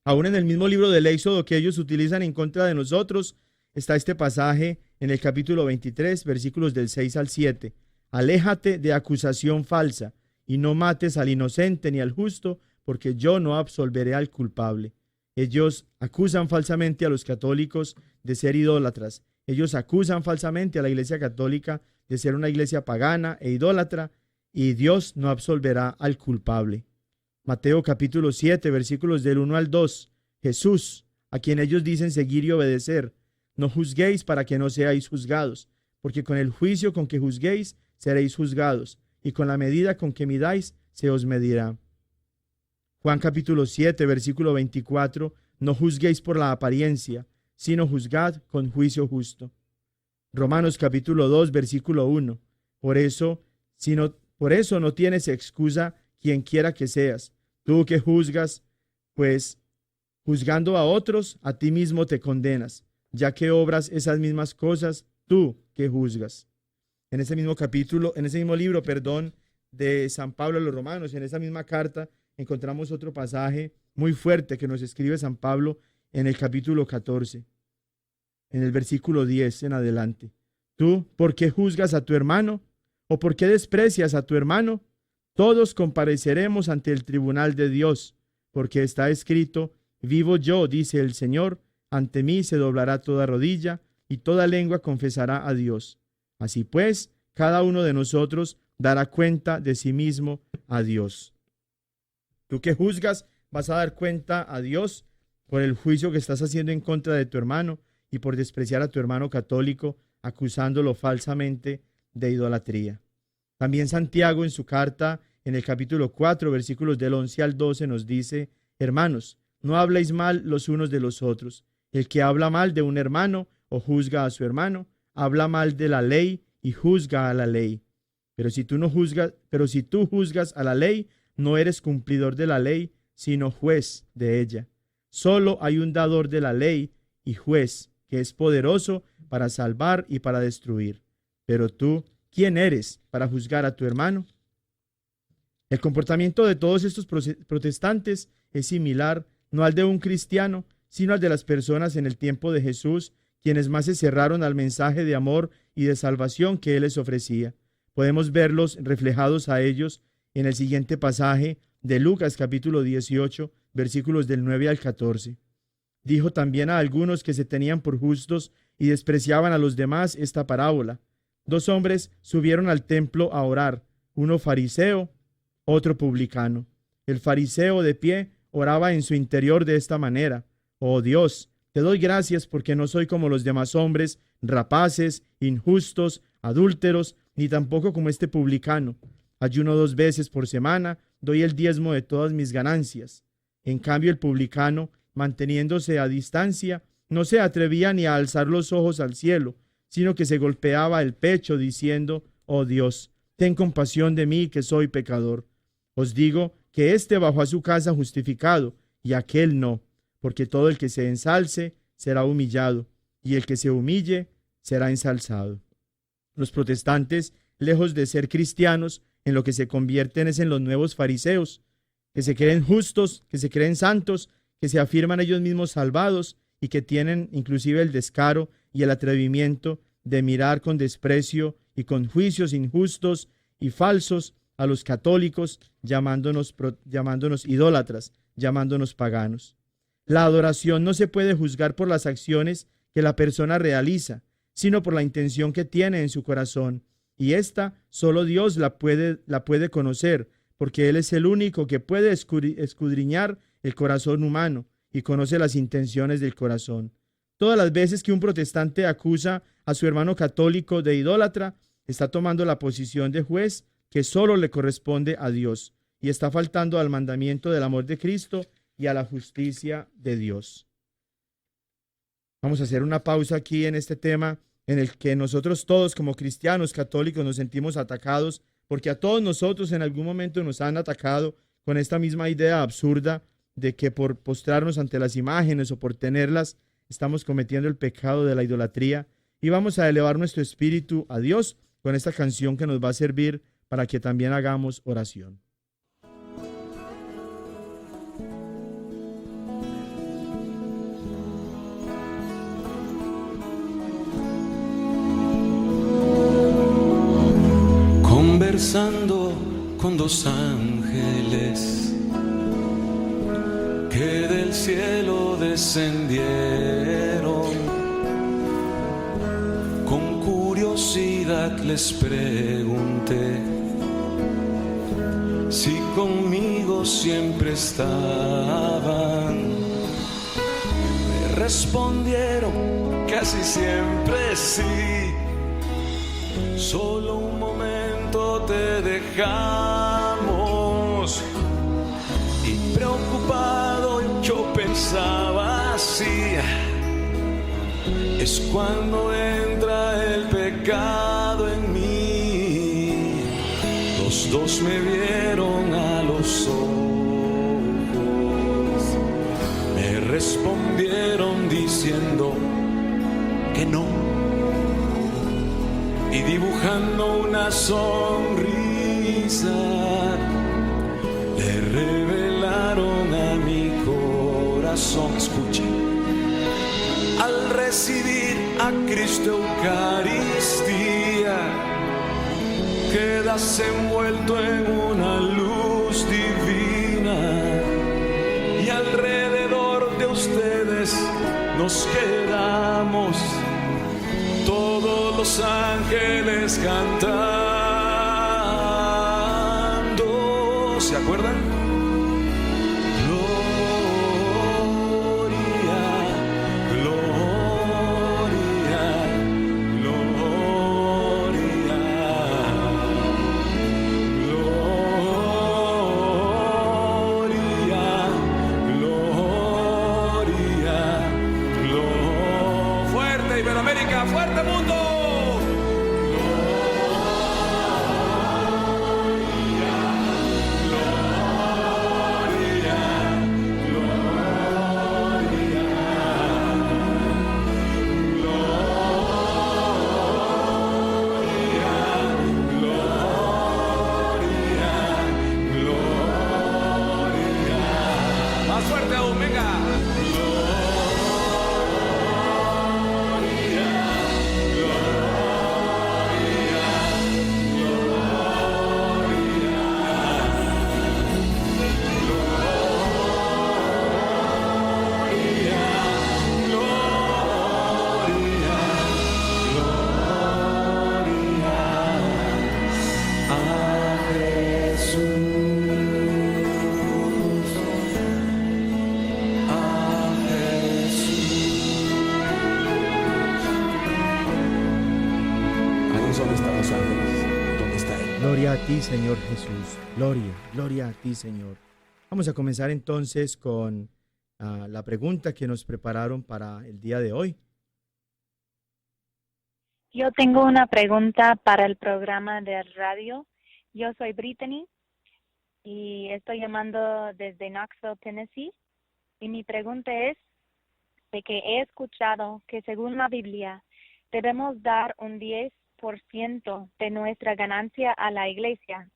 C: Aún en el mismo libro del Éxodo que ellos utilizan en contra de nosotros, está este pasaje en el capítulo 23, versículos del 6 al 7. Aléjate de acusación falsa, y no mates al inocente ni al justo, porque yo no absolveré al culpable. Ellos acusan falsamente a los católicos de ser idólatras. Ellos acusan falsamente a la Iglesia Católica de ser una iglesia pagana e idólatra, y Dios no absolverá al culpable. Mateo capítulo 7, versículos del 1 al 2. Jesús, a quien ellos dicen seguir y obedecer: no juzguéis para que no seáis juzgados, porque con el juicio con que juzguéis seréis juzgados, y con la medida con que midáis se os medirá. Juan capítulo 7, versículo 24, no juzguéis por la apariencia, sino juzgad con juicio justo. Romanos capítulo 2, versículo 1, por eso no tienes excusa quien quiera que seas, tú que juzgas, pues juzgando a otros, a ti mismo te condenas, ya que obras esas mismas cosas, tú que juzgas. En ese mismo capítulo, en ese mismo libro, de San Pablo a los Romanos, en esa misma carta, encontramos otro pasaje muy fuerte que nos escribe San Pablo en el capítulo 14, en el versículo 10 en adelante. ¿Tú por qué juzgas a tu hermano? ¿O por qué desprecias a tu hermano? Todos compareceremos ante el tribunal de Dios, porque está escrito: vivo yo, dice el Señor, ante mí se doblará toda rodilla y toda lengua confesará a Dios. Así pues, cada uno de nosotros dará cuenta de sí mismo a Dios. Tú que juzgas, vas a dar cuenta a Dios por el juicio que estás haciendo en contra de tu hermano y por despreciar a tu hermano católico, acusándolo falsamente de idolatría. También Santiago, en su carta, en el capítulo 4, versículos del 11 al 12, nos dice: hermanos, no habléis mal los unos de los otros. El que habla mal de un hermano o juzga a su hermano, habla mal de la ley y juzga a la ley. Pero si tú juzgas a la ley, no eres cumplidor de la ley, sino juez de ella. Solo hay un dador de la ley y juez, que es poderoso para salvar y para destruir. Pero tú, ¿quién eres para juzgar a tu hermano? El comportamiento de todos estos protestantes es similar, no al de un cristiano, sino al de las personas en el tiempo de Jesús, quienes más se cerraron al mensaje de amor y de salvación que Él les ofrecía. Podemos verlos reflejados a ellos en el siguiente pasaje de Lucas capítulo 18, versículos del 9 al 14. Dijo también a algunos que se tenían por justos y despreciaban a los demás esta parábola. 2 hombres subieron al templo a orar, uno fariseo, otro publicano. El fariseo de pie oraba en su interior de esta manera: oh Dios, te doy gracias porque no soy como los demás hombres, rapaces, injustos, adúlteros, ni tampoco como este publicano. Ayuno 2 veces por semana, doy el diezmo de todas mis ganancias. En cambio el publicano, manteniéndose a distancia, no se atrevía ni a alzar los ojos al cielo, sino que se golpeaba el pecho diciendo: oh Dios, ten compasión de mí que soy pecador. Os digo que éste bajó a su casa justificado, y aquél no, porque todo el que se ensalce será humillado, y el que se humille será ensalzado. Los protestantes, lejos de ser cristianos, en lo que se convierten es en los nuevos fariseos, que se creen justos, que se creen santos, que se afirman ellos mismos salvados y que tienen inclusive el descaro y el atrevimiento de mirar con desprecio y con juicios injustos y falsos a los católicos, llamándonos idólatras, llamándonos paganos. La adoración no se puede juzgar por las acciones que la persona realiza, sino por la intención que tiene en su corazón, y esta solo Dios la puede conocer, porque Él es el único que puede escudriñar el corazón humano y conoce las intenciones del corazón. Todas las veces que un protestante acusa a su hermano católico de idólatra, está tomando la posición de juez que solo le corresponde a Dios y está faltando al mandamiento del amor de Cristo y a la justicia de Dios. Vamos a hacer una pausa aquí en este tema en el que nosotros todos como cristianos católicos nos sentimos atacados, porque a todos nosotros en algún momento nos han atacado con esta misma idea absurda de que por postrarnos ante las imágenes o por tenerlas estamos cometiendo el pecado de la idolatría, y vamos a elevar nuestro espíritu a Dios con esta canción que nos va a servir para que también hagamos oración.
A: Conversando con dos ángeles que del cielo descendieron, con curiosidad les pregunté si conmigo siempre estaban. Me respondieron casi siempre sí. Solo un momento te dejamos. Y preocupado yo pensaba así: es cuando entra el pecado en mí. Los dos me vieron a los ojos, me respondieron diciendo que no, y dibujando una sonrisa le revelaron a mi corazón. Escuche: al recibir a Cristo Eucaristía, quedas envuelto en una luz divina, y alrededor de ustedes nos quedamos todos los ángeles cantando. ¿Se acuerdan? Iberoamérica, fuerte mundo. Más fuerte aún, venga. ¿Dónde están los ángeles? ¿Dónde está Él?
C: Gloria a ti, Señor Jesús. Gloria a ti, Señor. Vamos a comenzar entonces con la pregunta que nos prepararon para el día de hoy.
D: Yo tengo una pregunta para el programa de radio. Yo soy Brittany y estoy llamando desde Knoxville, Tennessee. Y mi pregunta es de que he escuchado que según la Biblia debemos dar un 10% de nuestra ganancia a la iglesia.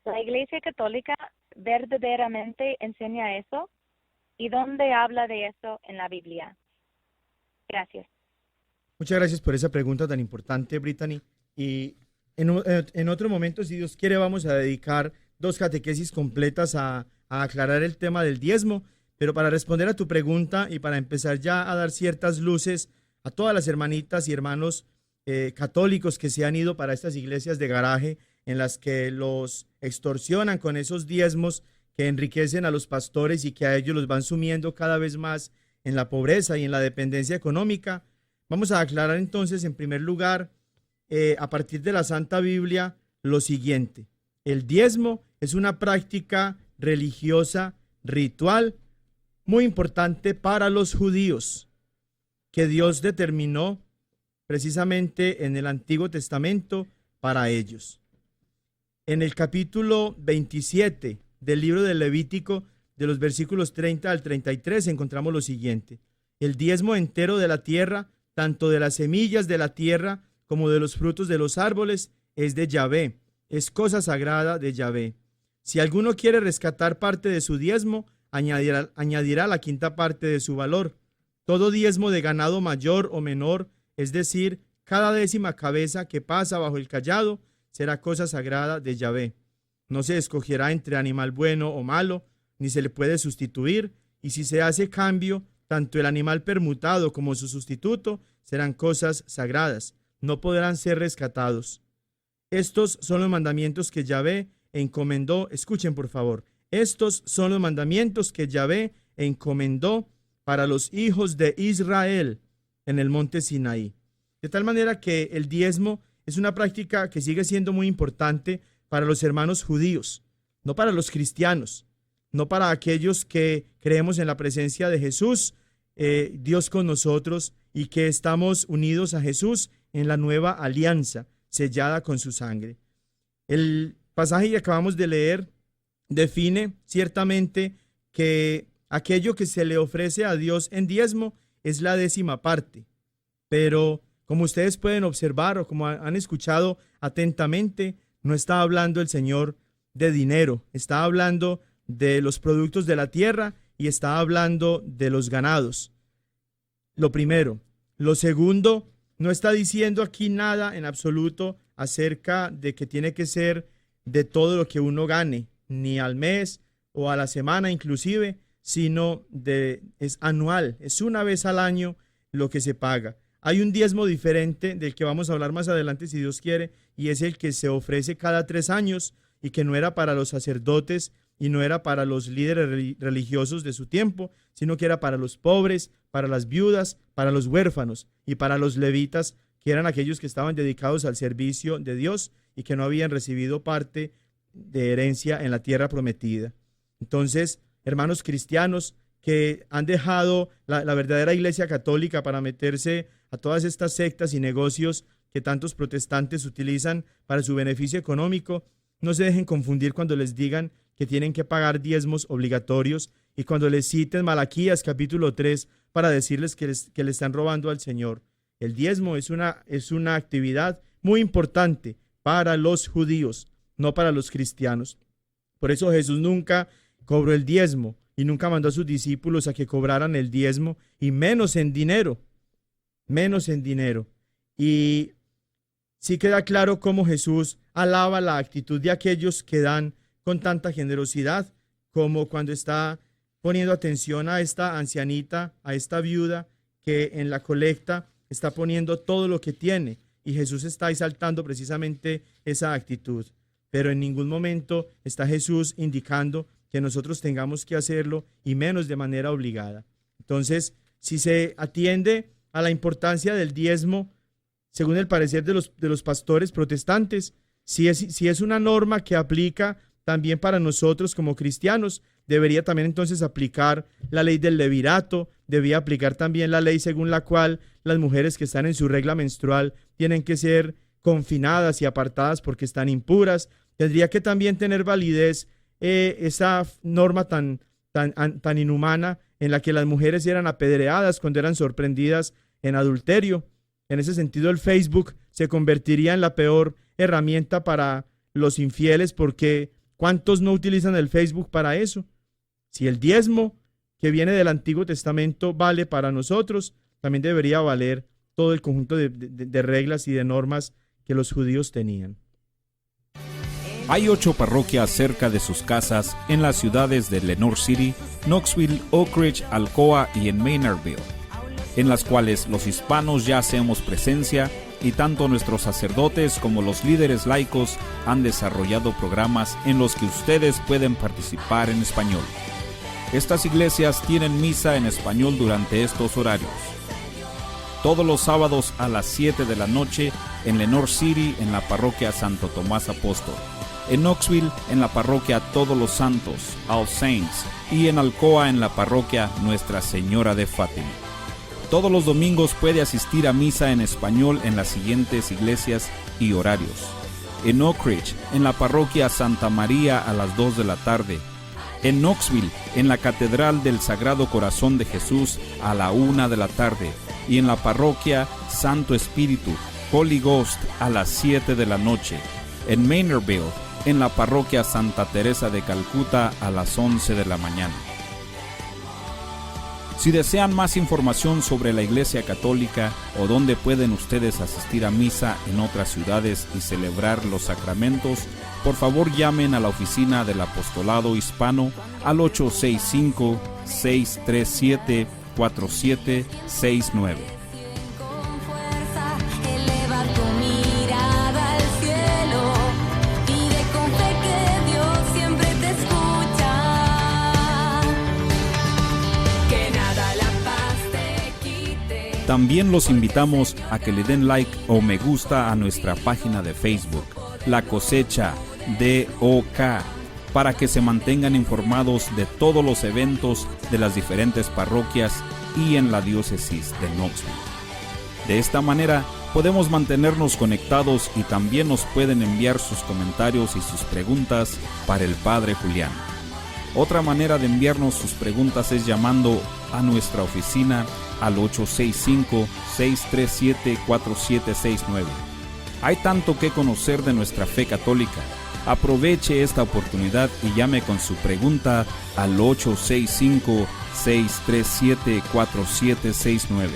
D: ¿La Iglesia Católica verdaderamente enseña eso? ¿Y dónde habla de eso en la Biblia? Gracias.
C: Muchas gracias por esa pregunta tan importante, Brittany. Y en otro momento, si Dios quiere, vamos a dedicar 2 catequesis completas a aclarar el tema del diezmo. Pero para responder a tu pregunta y para empezar ya a dar ciertas luces a todas las hermanitas y hermanos católicos que se han ido para estas iglesias de garaje en las que los extorsionan con esos diezmos que enriquecen a los pastores y que a ellos los van sumiendo cada vez más en la pobreza y en la dependencia económica. Vamos a aclarar entonces, en primer lugar, a partir de la Santa Biblia, lo siguiente. El diezmo es una práctica religiosa, ritual, muy importante para los judíos, que Dios determinó precisamente en el Antiguo Testamento para ellos. En el capítulo 27 del libro del Levítico, de los versículos 30 al 33, encontramos lo siguiente. El diezmo entero de la tierra, tanto de las semillas de la tierra como de los frutos de los árboles, es de Yahvé, es cosa sagrada de Yahvé. Si alguno quiere rescatar parte de su diezmo, añadirá la quinta parte de su valor. Todo diezmo de ganado mayor o menor, es decir, cada 10ª cabeza que pasa bajo el cayado, será cosa sagrada de Yahvé. No se escogerá entre animal bueno o malo, ni se le puede sustituir, y si se hace cambio, tanto el animal permutado como su sustituto serán cosas sagradas, no podrán ser rescatados. Estos son los mandamientos que Yahvé encomendó, escuchen por favor, estos son los mandamientos que Yahvé encomendó para los hijos de Israel en el monte Sinaí. De tal manera que el diezmo es una práctica que sigue siendo muy importante para los hermanos judíos, no para los cristianos, no para aquellos que creemos en la presencia de Jesús, Dios con nosotros, y que estamos unidos a Jesús en la nueva alianza sellada con su sangre. El pasaje que acabamos de leer define ciertamente que aquello que se le ofrece a Dios en diezmo es la 10ª parte, pero como ustedes pueden observar o como han escuchado atentamente, no está hablando el Señor de dinero, está hablando de los productos de la tierra y está hablando de los ganados. Lo primero. Lo segundo, no está diciendo aquí nada en absoluto acerca de que tiene que ser de todo lo que uno gane, ni al mes o a la semana inclusive, sino es anual, es una vez al año lo que se paga. Hay un diezmo diferente del que vamos a hablar más adelante si Dios quiere, y es el que se ofrece cada 3 años y que no era para los sacerdotes y no era para los líderes religiosos de su tiempo, sino que era para los pobres, para las viudas, para los huérfanos y para los levitas, que eran aquellos que estaban dedicados al servicio de Dios y que no habían recibido parte de herencia en la tierra prometida. Entonces, hermanos cristianos que han dejado la verdadera iglesia católica para meterse a todas estas sectas y negocios que tantos protestantes utilizan para su beneficio económico, no se dejen confundir cuando les digan que tienen que pagar diezmos obligatorios y cuando les citen Malaquías capítulo 3 para decirles que le están robando al Señor. El diezmo es una actividad muy importante para los judíos, no para los cristianos. Por eso Jesús nunca cobró el diezmo y nunca mandó a sus discípulos a que cobraran el diezmo, y menos en dinero. Y sí queda claro cómo Jesús alaba la actitud de aquellos que dan con tanta generosidad, como cuando está poniendo atención a esta ancianita, a esta viuda que en la colecta está poniendo todo lo que tiene, y Jesús está exaltando precisamente esa actitud. Pero en ningún momento está Jesús indicando que nosotros tengamos que hacerlo, y menos de manera obligada. Entonces, si se atiende a la importancia del diezmo, según el parecer de los pastores protestantes, si es una norma que aplica también para nosotros como cristianos, debería también entonces aplicar la ley del levirato, debía aplicar también la ley según la cual las mujeres que están en su regla menstrual tienen que ser confinadas y apartadas porque están impuras. Tendría que también tener validez esa norma tan inhumana en la que las mujeres eran apedreadas cuando eran sorprendidas en adulterio. En ese sentido, el Facebook se convertiría en la peor herramienta para los infieles, porque ¿cuántos no utilizan el Facebook para eso? Si el diezmo que viene del Antiguo Testamento vale para nosotros, también debería valer todo el conjunto de reglas y de normas que los judíos tenían.
B: Hay 8 parroquias cerca de sus casas en las ciudades de Lenoir City, Knoxville, Oak Ridge, Alcoa y en Maynardville, en las cuales los hispanos ya hacemos presencia y tanto nuestros sacerdotes como los líderes laicos han desarrollado programas en los que ustedes pueden participar en español. Estas iglesias tienen misa en español durante estos horarios. Todos los sábados a las 7 de la noche en Lenoir City en la parroquia Santo Tomás Apóstol, en Knoxville en la parroquia Todos los Santos, All Saints, y en Alcoa en la parroquia Nuestra Señora de Fátima. Todos los domingos puede asistir a misa en español en las siguientes iglesias y horarios. En Oak Ridge en la parroquia Santa María a las 2 de la tarde, en Knoxville en la Catedral del Sagrado Corazón de Jesús a la 1 de la tarde, y en la parroquia Santo Espíritu, Holy Ghost, a las 7 de la noche. En Maynardville, en la parroquia Santa Teresa de Calcuta, a las 11 de la mañana. Si desean más información sobre la Iglesia Católica o dónde pueden ustedes asistir a misa en otras ciudades y celebrar los sacramentos, por favor llamen a la oficina del Apostolado Hispano al 865-637-4769.
E: Con fuerza, eleva tu mirada al cielo, pide con fe que Dios siempre te escucha, que nada la paz te quite.
B: También los invitamos a que le den like o me gusta a nuestra página de Facebook, La Cosecha DOK, para que se mantengan informados de todos los eventos de las diferentes parroquias y en la diócesis de Knoxville. De esta manera podemos mantenernos conectados y también nos pueden enviar sus comentarios y sus preguntas para el Padre Julián. Otra manera de enviarnos sus preguntas es llamando a nuestra oficina al 865-637-4769. Hay tanto que conocer de nuestra fe católica. Aproveche esta oportunidad y llame con su pregunta al 865-637-4769.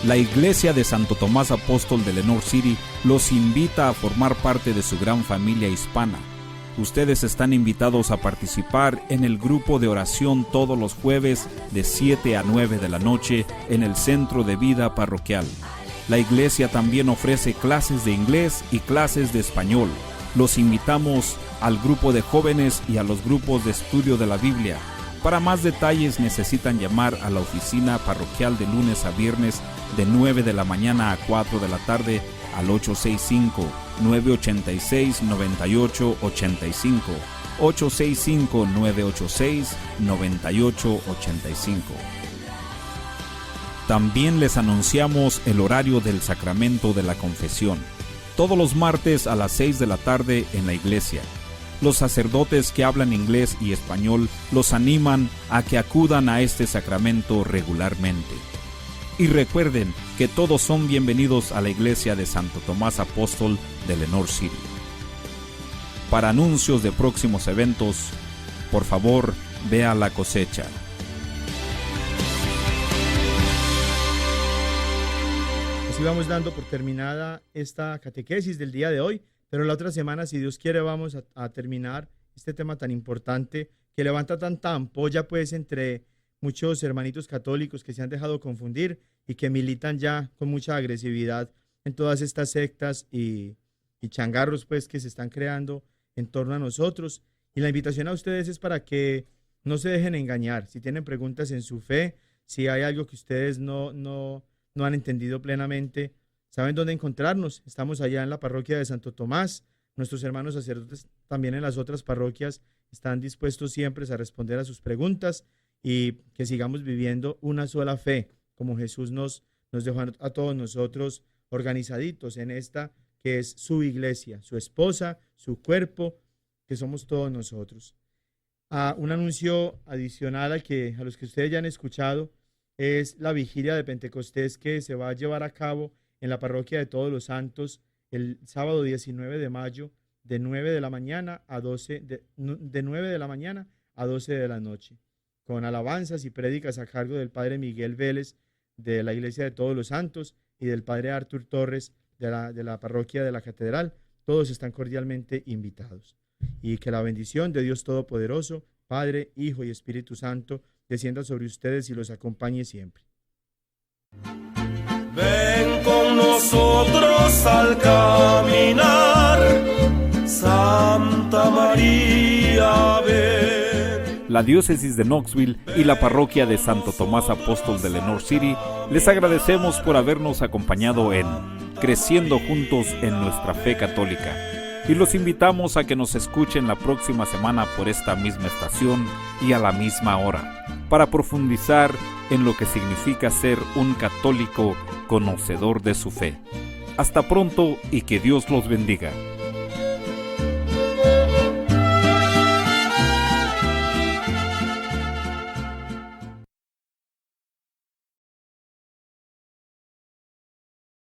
B: La Iglesia de Santo Tomás Apóstol de Lenoir City los invita a formar parte de su gran familia hispana. Ustedes están invitados a participar en el grupo de oración todos los jueves de 7 a 9 de la noche en el Centro de Vida Parroquial. La iglesia también ofrece clases de inglés y clases de español. Los invitamos al grupo de jóvenes y a los grupos de estudio de la Biblia. Para más detalles necesitan llamar a la oficina parroquial de lunes a viernes de 9 de la mañana a 4 de la tarde al 865-986-9885, 865-986-9885. También les anunciamos el horario del sacramento de la confesión, todos los martes a las 6 de la tarde en la iglesia. Los sacerdotes que hablan inglés y español los animan a que acudan a este sacramento regularmente. Y recuerden que todos son bienvenidos a la iglesia de Santo Tomás Apóstol de Lenoir City. Para anuncios de próximos eventos, por favor, vea La Cosecha.
C: Así vamos dando por terminada esta catequesis del día de hoy, pero la otra semana, si Dios quiere, vamos a terminar este tema tan importante que levanta tanta ampolla pues entre muchos hermanitos católicos que se han dejado confundir y que militan ya con mucha agresividad en todas estas sectas y changarros pues que se están creando en torno a nosotros. Y la invitación a ustedes es para que no se dejen engañar. Si tienen preguntas en su fe, si hay algo que ustedes no han entendido plenamente, saben dónde encontrarnos. Estamos allá en la parroquia de Santo Tomás. Nuestros hermanos sacerdotes también en las otras parroquias están dispuestos siempre a responder a sus preguntas y que sigamos viviendo una sola fe, como Jesús nos dejó a todos nosotros organizaditos en esta que es su iglesia, su esposa, su cuerpo, que somos todos nosotros. Un anuncio adicional a los que ustedes ya han escuchado es la vigilia de Pentecostés que se va a llevar a cabo en la parroquia de Todos los Santos el sábado 19 de mayo de 9 de la mañana a 12 de 9 de la mañana a 12 de la noche, con alabanzas y prédicas a cargo del Padre Miguel Vélez de la Iglesia de Todos los Santos y del Padre Artur Torres de la parroquia de la Catedral. Todos están cordialmente invitados. Y que la bendición de Dios Todopoderoso, Padre, Hijo y Espíritu Santo, descienda sobre ustedes y los acompañe siempre.
F: Ven con nosotros al caminar, Santa María, ven.
B: La diócesis de Knoxville y la parroquia de Santo Tomás Apóstol de Lenoir City les agradecemos por habernos acompañado en Creciendo Juntos en Nuestra Fe Católica. Y los invitamos a que nos escuchen la próxima semana por esta misma estación y a la misma hora, para profundizar en lo que significa ser un católico conocedor de su fe. Hasta pronto y que Dios los bendiga.